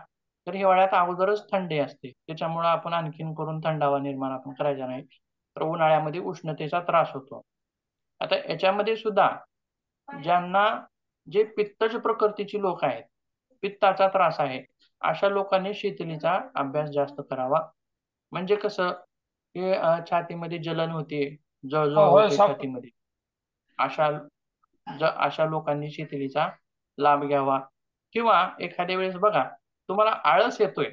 A: तर हिवाळ्यात अगोदरच थंडी असते, त्याच्यामुळे आपण आणखीन करून थंडावा निर्माण आपण करायचा नाही, तर उन्हाळ्यामध्ये उष्णतेचा त्रास होतो. आता याच्यामध्ये सुद्धा ज्यांना जे पित्तज प्रकृतीची लोक आहेत, पित्ताचा त्रास आहे, अशा लोकांनी शीतलीचा अभ्यास जास्त करावा. म्हणजे कसं की छातीमध्ये जलन होते, जळजळ
C: होय
A: होते
C: साप
A: छातीमध्ये, अशा अशा लोकांनी शीतलीचा लाभ घ्यावा. किंवा एखाद्या वेळेस बघा तुम्हाला आळस येतोय,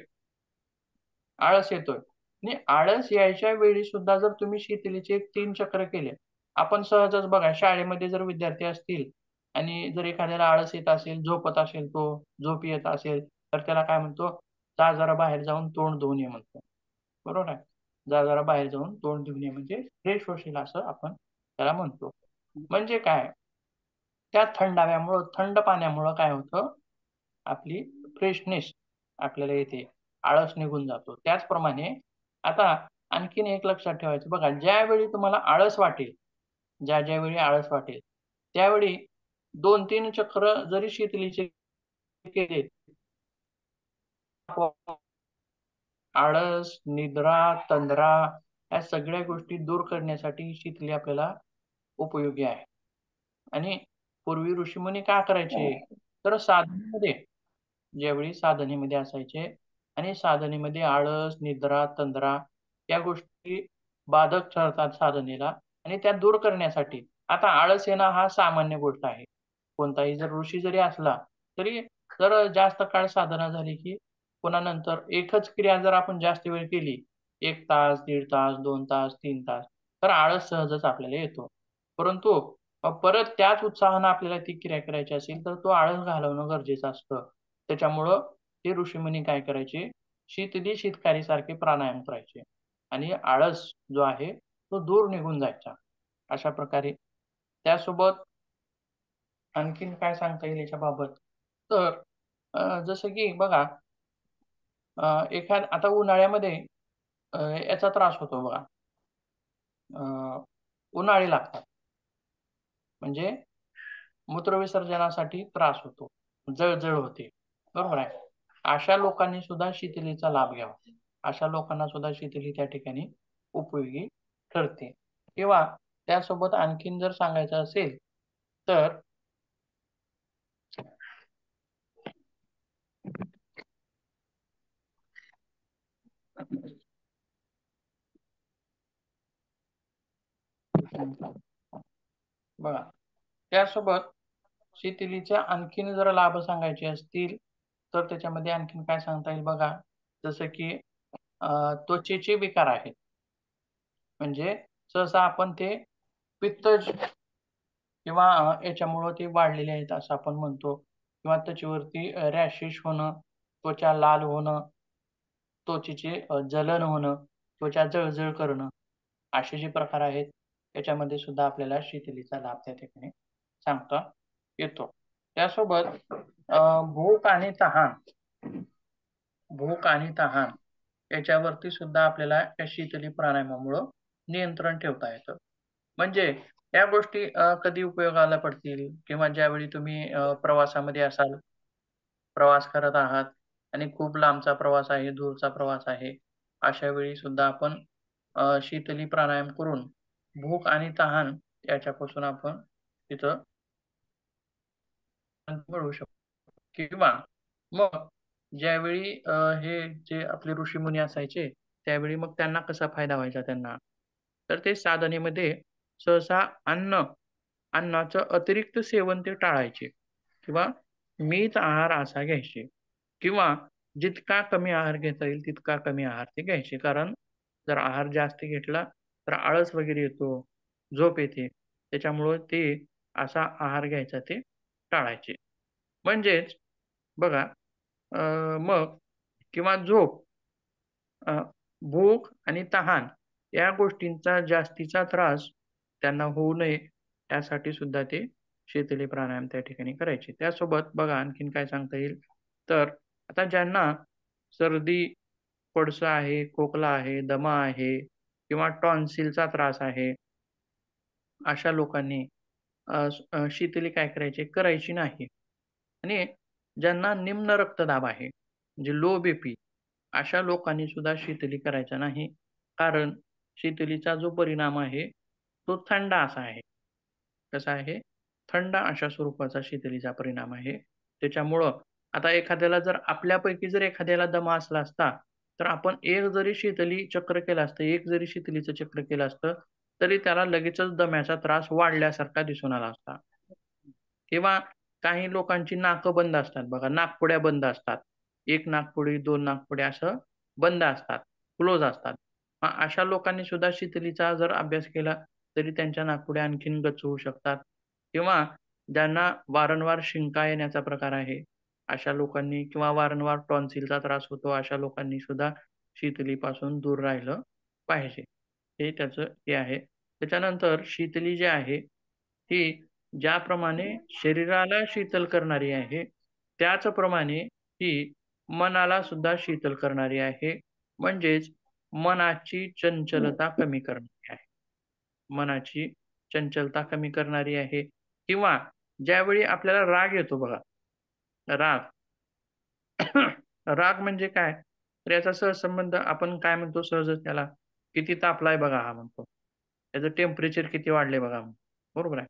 A: आळस येतोय आणि आळस यायच्या वेळी सुद्धा जर तुम्ही शीतलीचे 3 चक्र केले, आपण सहजच बघा शाळेमध्ये जर विद्यार्थी असतील आणि जर एखाद्याला आळस येत असेल, झोपत असेल, तो झोप येत असेल तर त्याला काय म्हणतो? जा जरा बाहेर जाऊन तोंड धुवून ये म्हणतो, बरोबर आहे? जा जरा बाहेर जाऊन तोंड धुवून ये म्हणजे फ्रेश होशील असं आपण त्याला म्हणतो. म्हणजे काय? त्या थंडाव्यामुळं, थंड पाण्यामुळं काय होतं? आपली फ्रेशनेस आपल्याला येते, आळस निघून जातो. त्याचप्रमाणे आता आणखीन एक लक्षात ठेवायचं बघा, ज्यावेळी तुम्हाला आळस वाटेल, ज्यावेळी आळस वाटेल त्यावेळी 2-3 चक्र जरी शीतलीचे केले, आळस, निद्रा, तंद्रा या सगळ्या गोष्टी दूर करण्यासाठी शीतली आपल्याला उपयोगी आहे. आणि पूर्वी ऋषीमुनी काय करायचे? तर साधनेमध्ये ज्यावेळी साधनेमध्ये असायचे आणि साधनेमध्ये आळस, निद्रा, तंद्रा या गोष्टी बाधक ठरतात साधनेला आणि त्या दूर करण्यासाठी आता आळस येणं हा सामान्य गोष्ट आहे. कोणताही जर ऋषी जरी असला तरी जर जास्त काळ साधना झाली की पुन्हा नंतर एकच क्रिया जर आपण जास्त वेळ केली 1 तास, 1.5 तास, 2 तास, 3 तास तर आळस सहजच आपल्याला येतो. परंतु परत त्याच उत्साहानं आपल्याला ती क्रिया करायची असेल तर तो आळस घालवणं गरजेचं असतं. त्याच्यामुळं ते ऋषीमुनी काय करायचे, शीतली शीतकारीसारखे प्राणायाम करायचे आणि आळस जो आहे तो दूर निघून जायचा. अशा प्रकारे त्यासोबत आणखीन काय सांगता येईल याच्याबाबत? तर जसं की बघा आता उन्हाळ्यामध्ये याचा त्रास होतो बघा. अ, उन्हाळे लागतात. म्हणजे मूत्रविसर्जनासाठी त्रास होतो. जळजळ होते. बरोबर आहे. अशा लोकांनी सुद्धा शीतलीचा लाभ घ्यावा. अशा लोकांना सुद्धा शीतली त्या ठिकाणी उपयोगी ठरते. किंवा त्यासोबत आणखीन जर सांगायचं असेल तर बघा त्यासोबत शीतलीचे आणखीन जर लाभ सांगायचे असतील तर त्याच्यामध्ये आणखीन काय सांगता येईल बघा. जसं की त्वचेचे विकार आहेत. म्हणजे सहसा आपण ते पित्त किंवा याच्यामुळं ते वाढलेले आहेत असं आपण म्हणतो किंवा त्वचेवरती रॅशेस होणं, त्वचा लाल होणं, त्वचेचे जलन होणं, त्वचा जळजळ करणं, असे जे प्रकार आहेत त्याच्यामध्ये सुद्धा आपल्याला शीतलीचा लाभ त्या ठिकाणी सांगता येतो. त्यासोबत भूक आणि तहान याच्यावरती सुद्धा आपल्याला या शीतली प्राणायामामुळं नियंत्रण ठेवता येतं. म्हणजे या गोष्टी कधी उपयोगाला पडतील किंवा ज्यावेळी तुम्ही प्रवासामध्ये असाल, प्रवास करत आहात आणि खूप लांबचा प्रवास आहे, दूरचा प्रवास आहे. अशा वेळी सुद्धा आपण शीतली प्राणायाम करून भूक आणि तहान याच्यापासून आपण तिथं मिळवू शकतो. किंवा मग ज्यावेळी हे जे आपले ऋषीमुनी असायचे, त्यावेळी मग त्यांना कसा फायदा व्हायचा त्यांना? तर ते साधनेमध्ये सहसा अन्नाचं अतिरिक्त सेवन ते टाळायचे किंवा मित आहार असा घ्यायचे किंवा जितका कमी आहार घेता येईल तितका कमी आहार ते घ्यायचे. कारण जर आहार जास्त घेतला तर आळस वगैरे येतो, झोप येते. त्याच्यामुळं ते असा आहार घ्यायचा ते टाळायचे. म्हणजेच बघा मग किंवा झोप, अ, भूक आणि तहान या गोष्टींचा जास्तीचा त्रास त्यांना होऊ नये यासाठी सुद्धा ते शीतली प्राणायाम त्या ठिकाणी करायचे. त्यासोबत बघा आणखीन काय सांगता येईल, तर आता ज्यांना सर्दी, पडसं आहे, खोकला आहे, दमा आहे किंवा टॉन्सिलचा त्रास आहे, अशा लोकांनी शीतली काय करायची नाही. आणि ज्यांना निम्न रक्तदाब आहे, म्हणजे लो बीपी अशा लोकांनी सुद्धा शीतली करायचा नाही. कारण शीतलीचा जो परिणाम आहे, तो थंड असा आहे. कसा आहे? थंड अशा स्वरूपाचा शीतलीचा परिणाम आहे. त्याच्यामुळं आता एखाद्याला जर आपल्यापैकी जर एखाद्याला दमा असला असता, तर आपण एक जरी शीतली चक्र केलं असतं, एक जरी शीतलीचं चक्र केलं असतं, तरी त्याला लगेचच दम्याचा त्रास वाढल्यासारखा दिसून आला असता. किंवा काही लोकांची नाकं बंद असतात बघा, नाकपुड्या बंद असतात. 1 नाकपुडी, 2 नाकपुड्या असं बंद असतात, क्लोज असतात. मग अशा लोकांनी सुद्धा शीतलीचा जर अभ्यास केला, तरी त्यांच्या नाकपुड्या आणखीन गच्च होऊ शकतात. किंवा ज्यांना वारंवार शिंका येण्याचा प्रकार आहे, अशा लोकांनी किंवा वारंवार टॉन्सिलचा त्रास होतो, अशा लोकांनी सुद्धा शीतलीपासून दूर राहिलं पाहिजे. हे त्याचं हे आहे. त्याच्यानंतर शीतली जी आहे, ही ज्याप्रमाणे शरीराला शीतल करणारी आहे, त्याचप्रमाणे ही मनाला सुद्धा शीतल करणारी आहे. म्हणजेच मनाची चंचलता कमी करणारी आहे. मनाची चंचलता कमी करणारी आहे किंवा ज्यावेळी आपल्याला राग येतो बघा, राग. राग म्हणजे काय? तर याचा सहसंबंध आपण काय म्हणतो सहजच त्याला, किती तापलाय बघा हा म्हणतो. त्याचं टेम्परेचर किती वाढलंय बघा, बरोबर आहे.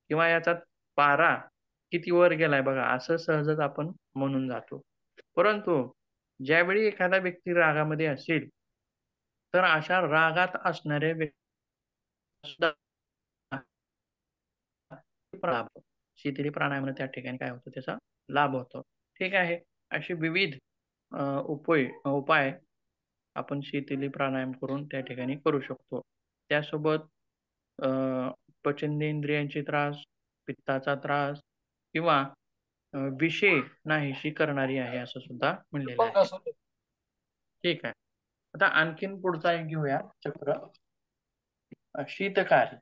A: किंवा याचा पारा किती वर गेलाय बघा, असं सहजच आपण म्हणून जातो. परंतु ज्यावेळी एखादा व्यक्ती रागामध्ये असेल, तर अशा रागात असणाऱ्या व्यक्ती सुद्धा लाभ होतो. शीतली प्राणायामाने त्या ठिकाणी काय होतं त्याचा लाभ होतो. ठीक आहे. अशी विविध उपाय आपण शीतली प्राणायाम करून त्या ठिकाणी करू शकतो. त्यासोबत अ, पचनेंद्रियांचे त्रास, पित्ताचा त्रास किंवा विषय नाहीशी करणारी आहे असं सुद्धा म्हणलेलं आहे. ठीक आहे. आता आणखीन पुढचा एक घेऊया चक्र. शीतकाली.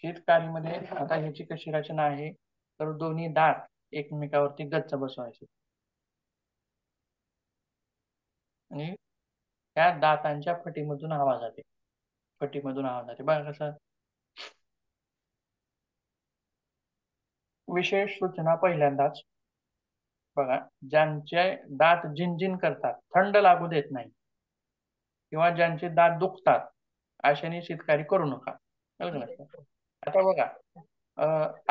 A: शीतकालीमध्ये आता ह्याची कशी रचना आहे, तर दोन्ही दात एकमेकावरती गच्च बसवायचे आणि त्या दातांच्या फटीमधून हवा जाते. फटीमधून हवा जाते. बघा कसं. विशेष सूचना पहिल्यांदाच बघा, ज्यांचे दात झिंझिन करतात, थंड लागू देत नाही किंवा ज्यांचे दात दुखतात, अशाने शीतकारी करू नका. आता बघा,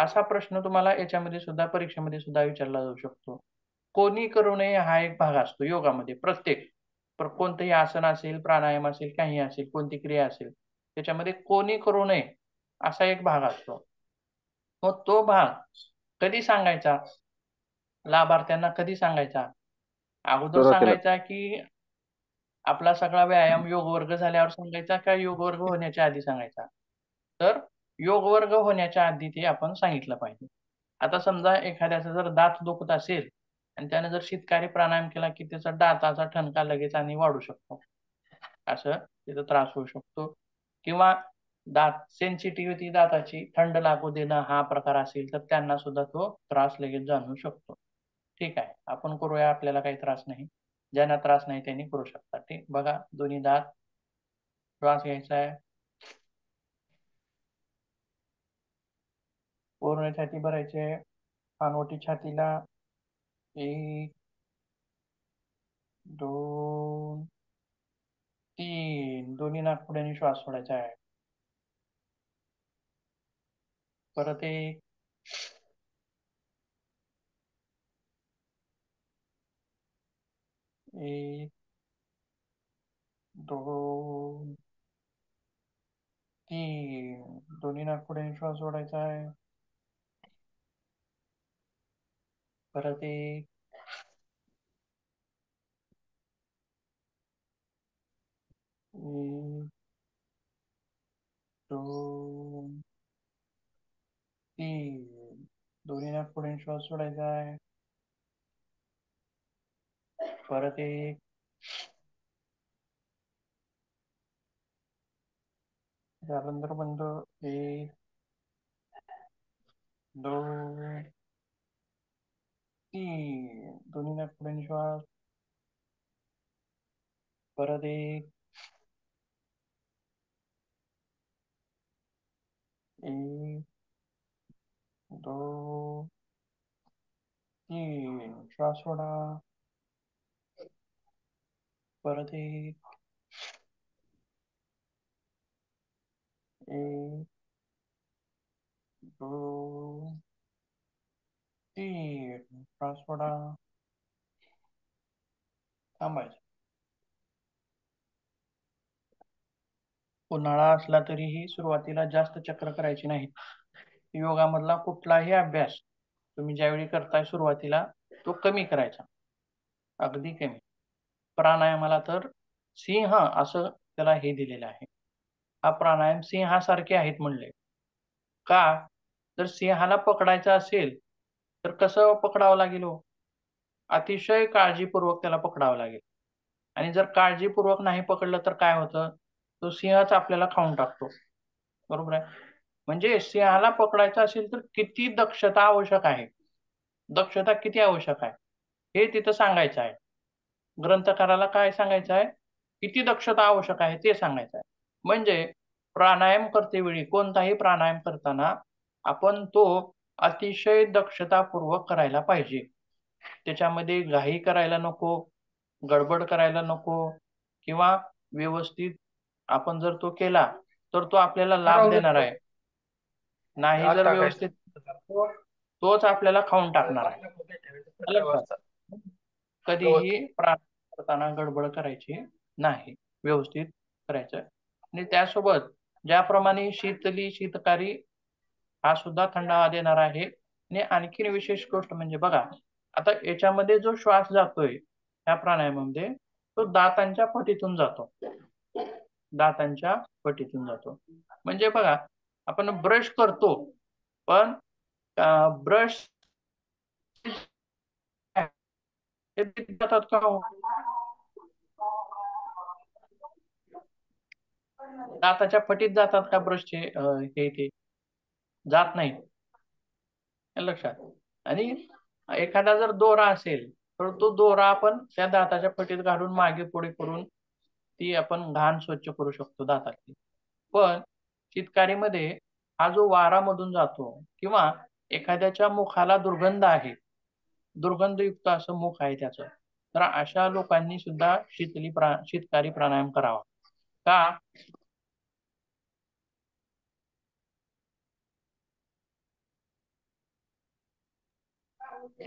A: असा प्रश्न तुम्हाला याच्यामध्ये सुद्धा परीक्षेमध्ये सुद्धा विचारला जाऊ शकतो. कोणी करू नये हा एक भाग असतो योगामध्ये. प्रत्येक कोणतंही आसन असेल, प्राणायाम असेल, काही असेल, कोणती क्रिया असेल, त्याच्यामध्ये कोणी करू नये असा एक भाग असतो. मग तो भाग कधी सांगायचा, लाभार्थ्यांना कधी सांगायचा? अगोदर
B: सुरुवातीला
A: सांगायचा की आपला सगळा व्यायाम योग वर्ग झाल्यावर सांगायचा का योग वर्ग होण्याच्या आधी सांगायचा? तर योग वर्ग होण्याच्या आधी ते आपण सांगितलं पाहिजे. आता समजा एखाद्याचा जर दात दुखत असेल आणि त्याने जर शीतकारी प्राणायाम केला की त्याचा दाताचा ठणका लगेच आणि वाढू शकतो, असं त्याचा त्रास होऊ शकतो. किंवा दात सेन्सिटिव्हिटी दाताची थंड लागू देणं हा प्रकार असेल तर त्यांना सुद्धा तो त्रास लगेच जाणवू शकतो. ठीक आहे, आपण करूया, आपल्याला काही त्रास नाही. ज्यांना त्रास नाही त्यांनी करू शकतात. ठीक, बघा दोन्ही दात, श्वास घ्यायचा आहे, पूर्ण छाती भरायची आहे, पानवटी छातीला. 1 2 3 दोन्ही नाकपुड्यांनी श्वास सोडायचा आहे. परत 1 1 2 3 दोन्ही नाकपुड्यांनी श्वास सोडायचा आहे. परत 1 1 2 3 दोन्ही नाकपुड्यांनी श्वास सोडायचा आहे. परत 1 त्यानंतर बंद. 1 2 3 दोन्ही नाकपुड्यांनी श्वास. परत 1 1 2 3 श्वास सोडा. परत 1 1 2 3 श्वास सोडा. थांबायचं. उन्हाळा असला तरीही सुरुवातीला जास्त चक्र करायची नाहीत. योगामधला कुठलाही अभ्यास तुम्ही ज्यावेळी करताय सुरुवातीला तो कमी करायचा, अगदी कमी. प्राणायामाला तर सिंह असं त्याला हे दिलेलं आहे. हा प्राणायाम सिंहासारखे आहेत म्हणले. का? जर सिंहाला पकडायचं असेल तर कसं पकडावं लागेल हो? अतिशय काळजीपूर्वक त्याला पकडावं लागेल. आणि जर काळजीपूर्वक नाही पकडलं तर काय होतं? तो सिंहच आपल्याला खाऊन टाकतो. बरोबर आहे? म्हणजे सिंहाला पकडायचं असेल तर किती दक्षता आवश्यक आहे, दक्षता किती आवश्यक आहे हे तिथं सांगायचं आहे. ग्रंथकाराला काय सांगायचं आहे? किती दक्षता आवश्यक आहे ते सांगायचं आहे. म्हणजे प्राणायाम करतेवेळी कोणताही प्राणायाम करताना आपण तो अतिशय दक्षतापूर्वक करायला पाहिजे. त्याच्यामध्ये घाई करायला नको, गडबड करायला नको किंवा व्यवस्थित आपण जर तो केला तर तो आपल्याला लाभ देणार आहे. नाही जर व्यवस्थित तोच आपल्याला खाऊन टाकणार आहे. आलं का? कधीही प्रार्थना करताना गडबड करायची नाही, व्यवस्थित करायचं. आणि त्यासोबत ज्याप्रमाणे शीतली शीतकारी हा सुद्धा थंडावा देणार आहे. आणि आणखीन विशेष गोष्ट म्हणजे बघा, आता याच्यामध्ये जो श्वास जातोय या प्राणायामामध्ये तो दातांच्या पटीतून जातो. दातांच्या पटीतून जातो. म्हणजे बघा, आपण ब्रश करतो, पण ब्रश जातात का हो? दाताच्या पटीत जातात का ब्रशचे हे ते जात नाही लक्षात. आणि एखादा जर दोरा असेल तर तो दोरा आपण त्या दाताच्या पटीत घालून मागे पुढे करून ती आपण घाण स्वच्छ करू शकतो दाताची. पण चितकारीमध्ये हा जो वारामधून जातो किंवा एखाद्याच्या मुखाला दुर्गंध आहे, दुर्गंधयुक्त असं मुख आहे त्याचं, तर अशा लोकांनी सुद्धा शीतकारी प्राणायाम करावा. का?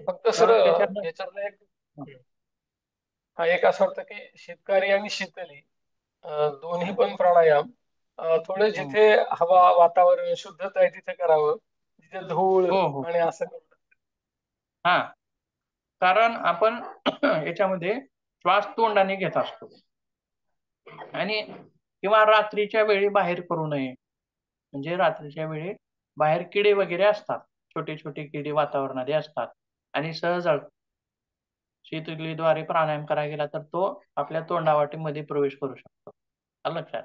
C: फक्त सर
A: तर त्याच्यात
C: याच्यातलं एक असं वाटतं की शीतकारी आणि शीतली दोन्ही पण प्राणायाम थोडे जिथे हवा वातावरण शुद्धता आहे तिथे करावं, जिथे धूळ
A: हो हो
C: आणि असं
A: हा, कारण आपण याच्यामध्ये श्वास तोंडाने घेत असतो आणि किंवा रात्रीच्या वेळी बाहेर करू नये. म्हणजे रात्रीच्या वेळी बाहेर किडे वगैरे असतात, छोटे छोटे किडे वातावरणामध्ये असतात आणि सहज शीतलीद्वारे प्राणायाम करायला गेला तर तो आपल्या तोंडावाटीमध्ये प्रवेश करू शकतो. आलं लक्षात.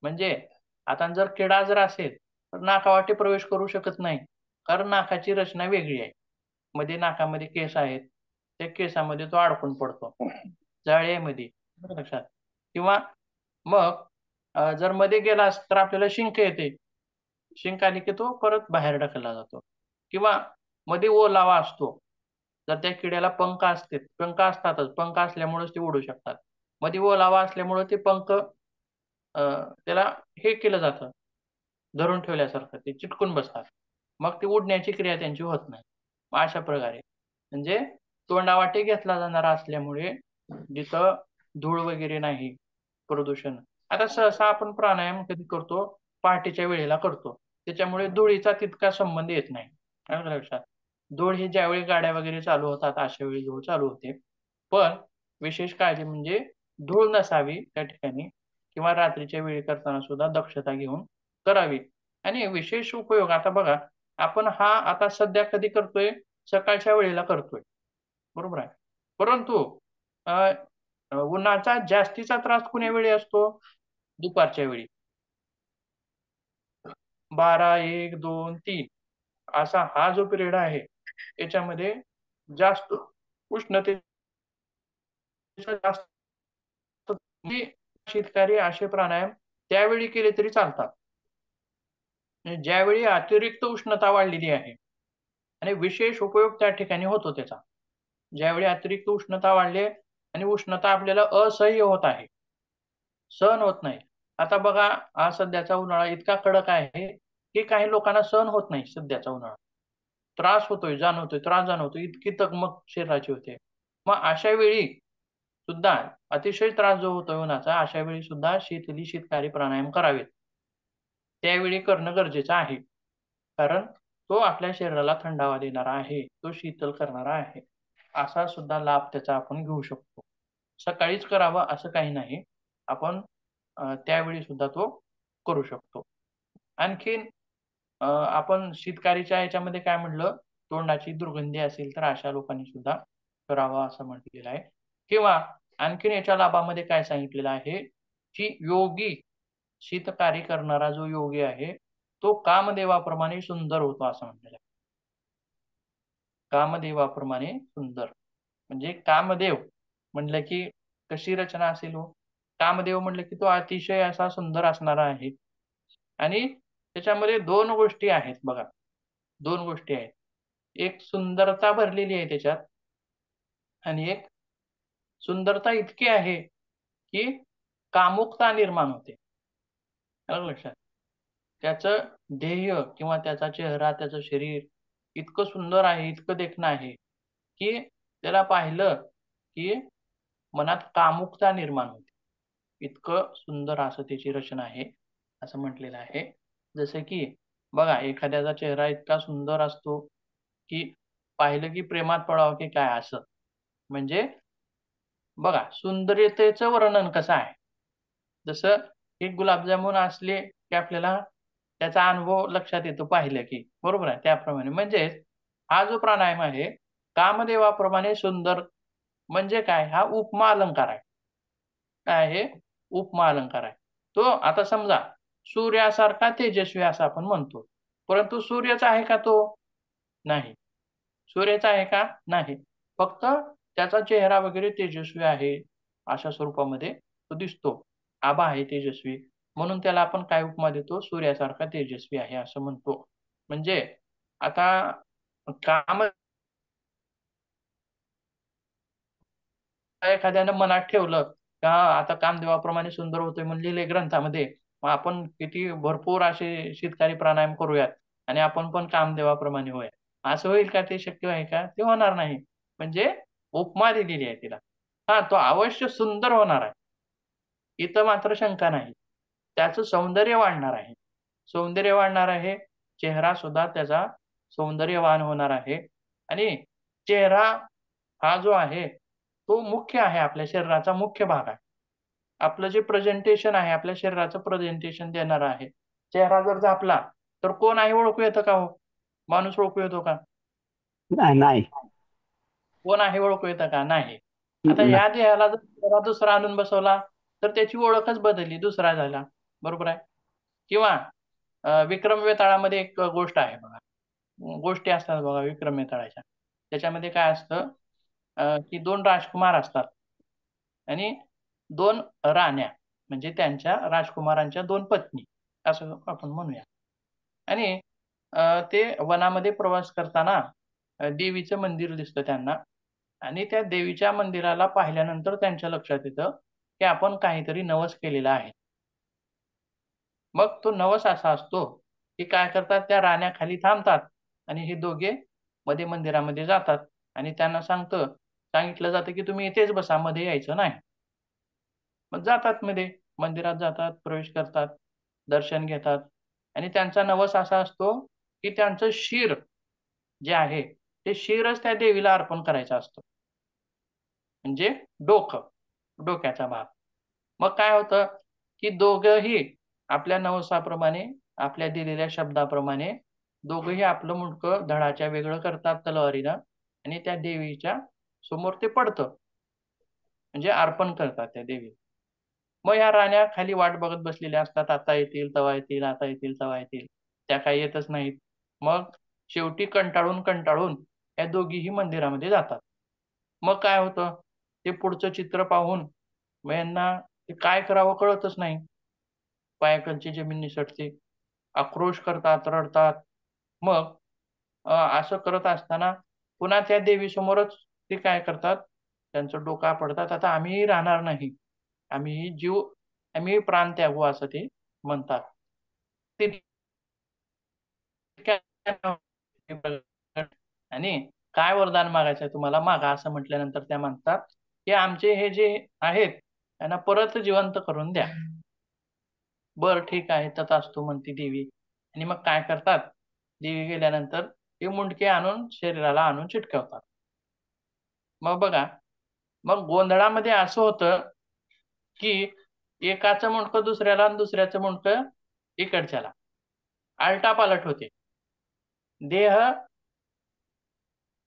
A: म्हणजे आता जर किडा जर असेल तर नाकावाटी प्रवेश करू शकत नाही, कारण नाकाची रचना वेगळी आहे. मध्ये नाकामध्ये केस आहेत, त्या केसामध्ये तो अडकून पडतो जाळ्यामध्ये लक्षात. किंवा मग जर मध्ये गेलास तर आपल्याला शिंक येते, शिंक आली की तो परत बाहेर ढकलला जातो. किंवा मध्ये ओलावा असतो, जर त्या किड्याला पंख असते, पंख असतातच, पंख असल्यामुळेच ते उडू शकतात. मध्ये ओलावा असल्यामुळे ते पंख त्याला हे केलं जातं, धरून ठेवल्यासारखं ते चिटकून बसतात, मग ती उडण्याची क्रिया त्यांची होत नाही. अशा प्रकारे म्हणजे तोंडावाटे घेतला जाणारा असल्यामुळे जिथं धूळ वगैरे नाही, प्रदूषण. आता सहसा आपण प्राणायाम कधी करतो? पहाटेच्या वेळेला करतो, त्याच्यामुळे धुळीचा तितका संबंध येत नाही. आलं का लक्षात. धूळ ही ज्यावेळी गाड्या वगैरे चालू होतात अशा वेळी धूळ चालू होते. पण विशेष काळजी म्हणजे धूळ नसावी त्या ठिकाणी, किंवा रात्रीच्या वेळी करताना सुद्धा दक्षता घेऊन करावी. आणि विशेष उपयोग आता बघा, आपण हा आता सध्या कधी करतोय? सकाळच्या वेळेला करतोय, बरोबर आहे. परंतु उन्हाचा जास्तीचा त्रास कुण्या वेळी असतो? दुपारच्या वेळी. 12, 1, 2, 3 असा हा जो पिरियड आहे याच्यामध्ये जास्त उष्णतेचा जास्त शीतकारी असे प्राणायाम त्यावेळी केले तरी चालतात, ज्यावेळी अतिरिक्त उष्णता वाढलेली आहे. आणि विशेष उपयोग त्या ठिकाणी होतो त्याचा, ज्यावेळी अतिरिक्त उष्णता वाढली आणि उष्णता आपल्याला असह्य होत आहे, सहन होत नाही. आता बघा, हा सध्याचा उन्हाळा इतका कडक आहे की काही लोकांना सहन होत नाही सध्याचा उन्हाळा, त्रास होतोय, जाणवतोय, त्रास जाणवतोय, इतकी तगमग शरीराची होते. मग अशा वेळी सुद्धा अतिशय त्रास जो होतोय उन्हाचा, अशा वेळी सुद्धा शीतकारी प्राणायाम करावेत. त्यावेळी करणं गरजेचं आहे, कारण तो आपल्या शरीराला थंडावा देणारा आहे, तो शीतल करणारा आहे. असा सुद्धा लाभ त्याचा आपण घेऊ शकतो. सकाळीच करावा असं काही नाही, आपण त्यावेळी सुद्धा तो करू शकतो. आणखीन आपण शीतकारीच्या याच्यामध्ये काय म्हटलं? तोंडाची दुर्गंधी असेल तर अशा लोकांनी सुद्धा करावा असं म्हटलेलं आहे. किंवा आणखीन याच्या लाभामध्ये काय सांगितलेलं आहे की योगी, शीतकारी करणारा जो योगी आहे तो कामदेवाप्रमाणे सुंदर होतो असं म्हटलेलं आहे. कामदेवाप्रमाणे सुंदर म्हणजे कामदेव म्हटलं की कशी रचना असेल हो? कामदेव म्हटलं की तो अतिशय असा सुंदर असणारा आहे. आणि त्याच्यामध्ये दोन गोष्टी आहेत बघा, दोन गोष्टी आहेत. एक सुंदरता भरलेली आहे त्याच्यात, आणि एक सुंदरता इतकी आहे की कामुकता निर्माण होते. आलं लक्षात. त्याचं ध्येय किंवा त्याचा चेहरा, त्याचं शरीर इतकं सुंदर आहे, इतकं देखणं आहे की त्याला पाहिलं की मनात कामुकता निर्माण होते. इतकं सुंदर असं त्याची रचना आहे असं म्हटलेलं आहे. जसं की बघा एखाद्याचा चेहरा इतका सुंदर असतो की पाहिलं की प्रेमात पडावं की काय असं. म्हणजे बघा सुंदरतेचं वर्णन कसं आहे. जसं एक गुलाबजामुन असले की आपल्याला त्याचा अनुभव लक्षात येतो पाहिलं की. बरोबर आहे. त्याप्रमाणे म्हणजेच हा जो प्राणायाम आहे कामदेवाप्रमाणे सुंदर म्हणजे काय हा उपमा अलंकार आहे. काय आहे? उपमा अलंकार आहे. तो आता समजा सूर्यासारखा तेजस्वी असं आपण म्हणतो. परंतु सूर्यच आहे का तो? नाही. सूर्याचा आहे का? नाही. फक्त त्याचा चेहरा वगैरे तेजस्वी आहे. अशा स्वरूपामध्ये तो दिसतो. आभा आहे तेजस्वी. म्हणून त्याला आपण काय उपमा देतो? सूर्यासारखा तेजस्वी आहे असं म्हणतो. म्हणजे आता काम एखाद्यानं मनात ठेवलं, का आता कामदेवाप्रमाणे सुंदर होतोय म्हणून लिहिलंय ग्रंथामध्ये. मग आपण किती भरपूर असे शीतकारी प्राणायाम करूयात आणि आपण पण कामदेवाप्रमाणे होऊया. असं होईल का? ते शक्य आहे का? ते होणार नाही. म्हणजे उपमा दिलेली आहे तिला. हां, तो अवश्य सुंदर होणार आहे. इथं मात्र शंका नाही. त्याचं सौंदर्य वाढणार आहे. सौंदर्य वाढणार आहे. चेहरा सुद्धा त्याचा सौंदर्यवान होणार आहे आणि चेहरा हा जो आहे, तो मुख्य आहे आपल्या शरीराचा मुख्य भाग आहे. आपलं जे प्रेझेंटेशन आहे, आपल्या शरीराचं प्रेझेंटेशन देणारं आहे. चेहरा जर झापला, तर कोण आहे ओळखू येतं का हो? माणूस ओळखू येतो का?
D: नाही.
A: कोण आहे ओळखू येतं का? नाही. आता
D: नाही.
A: ह्या देहाला जर चेहरा दुसरा आणून बसवला, तर त्याची ओळखच बदलली, दुसरा झाला. बरोबर आहे? किंवा विक्रम वेताळामध्ये एक गोष्ट आहे बघा. गोष्टी असतात बघा विक्रम वेताळाच्या. त्याच्यामध्ये काय असतं की 2 राजकुमार असतात आणि 2 राण्या म्हणजे त्यांच्या राजकुमारांच्या 2 पत्नी असं आपण म्हणूया. आणि ते वनामध्ये प्रवास करताना देवीचं मंदिर दिसतं त्यांना आणि त्या देवीच्या मंदिराला पाहिल्यानंतर त्यांच्या लक्षात येतं, की आपण काहीतरी नवस केलेला आहे. मग तो नवस असा असतो, की काय करतात त्या राण्या खाली थांबतात आणि हे दोघे मध्ये मंदिरामध्ये जातात आणि त्यांना सांगितलं जातं, की तुम्ही इथेच बसा, मध्ये यायचं नाही. मग जातात मध्ये, मंदिरात जातात, प्रवेश करतात, दर्शन घेतात आणि त्यांचा नवस असा असतो, की त्यांचं शिर जे आहे, ते शिरच त्या देवीला अर्पण करायचं असतं. म्हणजे डोकं, डोक्याचा भाग. मग काय होतं, की दोघंही आपल्या नवसाप्रमाणे, आपल्या दिलेल्या शब्दाप्रमाणे दोघंही आपलं मुंडकं धडाच्या वेगळं करतात तलवारीनं आणि त्या देवीच्या समोर ते पडतं. म्हणजे अर्पण करतात त्या देवीला. मग या राण्या खाली वाट बघत बसलेल्या असतात. आता येतील, तेव्हा येतील, आता येतील, तेव्हा येतील. त्या काही येतच नाहीत. मग शेवटी कंटाळून या दोघीही मंदिरामध्ये जातात. मग काय होतं, ते पुढचं चित्र पाहून मग यांना ते काय करावं कळतच नाही. पायाखालची जमीन निसटते. आक्रोश करतात, रडतात. मग असं करत असताना पुन्हा त्या देवीसमोरच ते काय करतात, त्यांचं डोकं आपटतात. आता आम्ही राहणार नाही. आम्ही प्राण त्यागू असं ते म्हणतात. ते आणि काय वरदान मागायचं आहे तुम्हाला मागा असं म्हटल्यानंतर त्या म्हणतात, की आमचे हे जे आहेत त्यांना परत जिवंत करून द्या. बरं ठीक आहे तथास्तु म्हणते देवी आणि मग काय करतात, देवी गेल्यानंतर ते मुंडके आणून शरीराला आणून चिटकवतात. मग बघा, मग गोंधळामध्ये असं होतं, की एकाचं मुंडकं दुसऱ्याला आणि दुसऱ्याचं मुंडकं इकडच्याला. आलटापालट होते. देह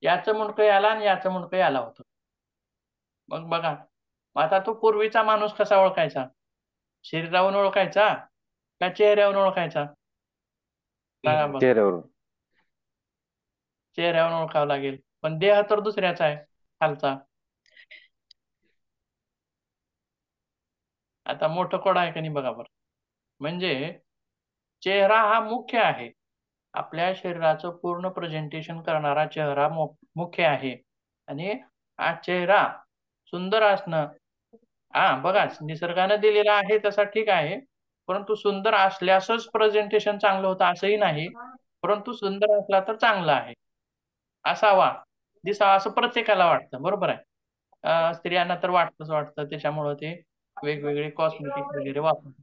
A: याचं मुंडकं याला आणि याचं मुंडकं याला होतं. मग बघा, आता तो पूर्वीचा माणूस कसा ओळखायचा? शरीरावरून ओळखायचा का चेहऱ्यावरून ओळखायचा? सांगा बघ.
B: चेहऱ्यावरून.
A: चेहऱ्यावरून ओळखावं लागेल. पण देह तर दुसऱ्याचा आहे खालचा. आता मोठं कोड आहे का नाही बघा बरं. म्हणजे चेहरा हा मुख्य आहे. आपल्या शरीराचं पूर्ण प्रेझेंटेशन करणारा चेहरा मुख्य आहे आणि हा चेहरा सुंदर असणं बघा निसर्गानं दिलेला आहे तसा ठीक आहे. परंतु सुंदर असल्यासच प्रेझेंटेशन चांगलं होतं असंही नाही. परंतु सुंदर असला तर चांगलं आहे. असावा, दिसावा असं प्रत्येकाला वाटतं, बरोबर आहे. स्त्रियांना तर वाटतं, त्याच्यामुळं ते वेगवेगळे कॉस्मेटिक वगैरे वापरतात.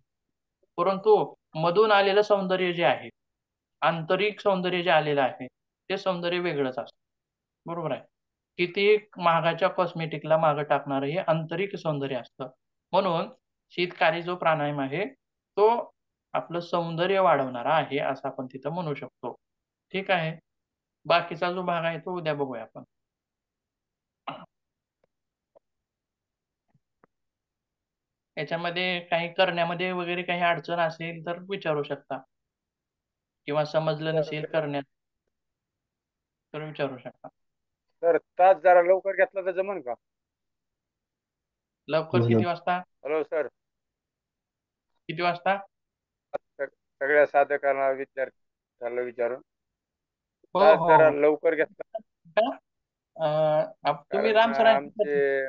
A: परंतु मधून आलेलं सौंदर्य जे आहे, आंतरिक सौंदर्य जे आलेलं आहे, ते सौंदर्य वेगळंच असतं, बरोबर आहे. किती महागाच्या कॉस्मेटिकला मागं टाकणारं हे आंतरिक सौंदर्य असतं. म्हणून शीतकारी जो प्राणायाम आहे, तो आपलं सौंदर्य वाढवणारा आहे, असं आपण तिथं म्हणू शकतो. ठीक आहे. बाकीचा जो भाग आहे तो उद्या बघूया आपण. याच्यामध्ये काही करण्यामध्ये वगैरे काही अडचण असेल तर विचारू शकता, किंवा समजलं नसेल करण्यात तर विचारू शकता.
D: सर तास जरा लवकर घेतला तर जमन का?
A: लवकर किती वाजता?
D: हॅलो सर,
A: किती वाजता?
D: सगळ्या साधकांना विद्यार्थ्यांना विचारून
A: हो
D: तास
A: हो
D: जरा
A: हो.
D: लवकर घेतला,
A: तुम्ही
D: कारण
A: राम सरांची
D: आमचे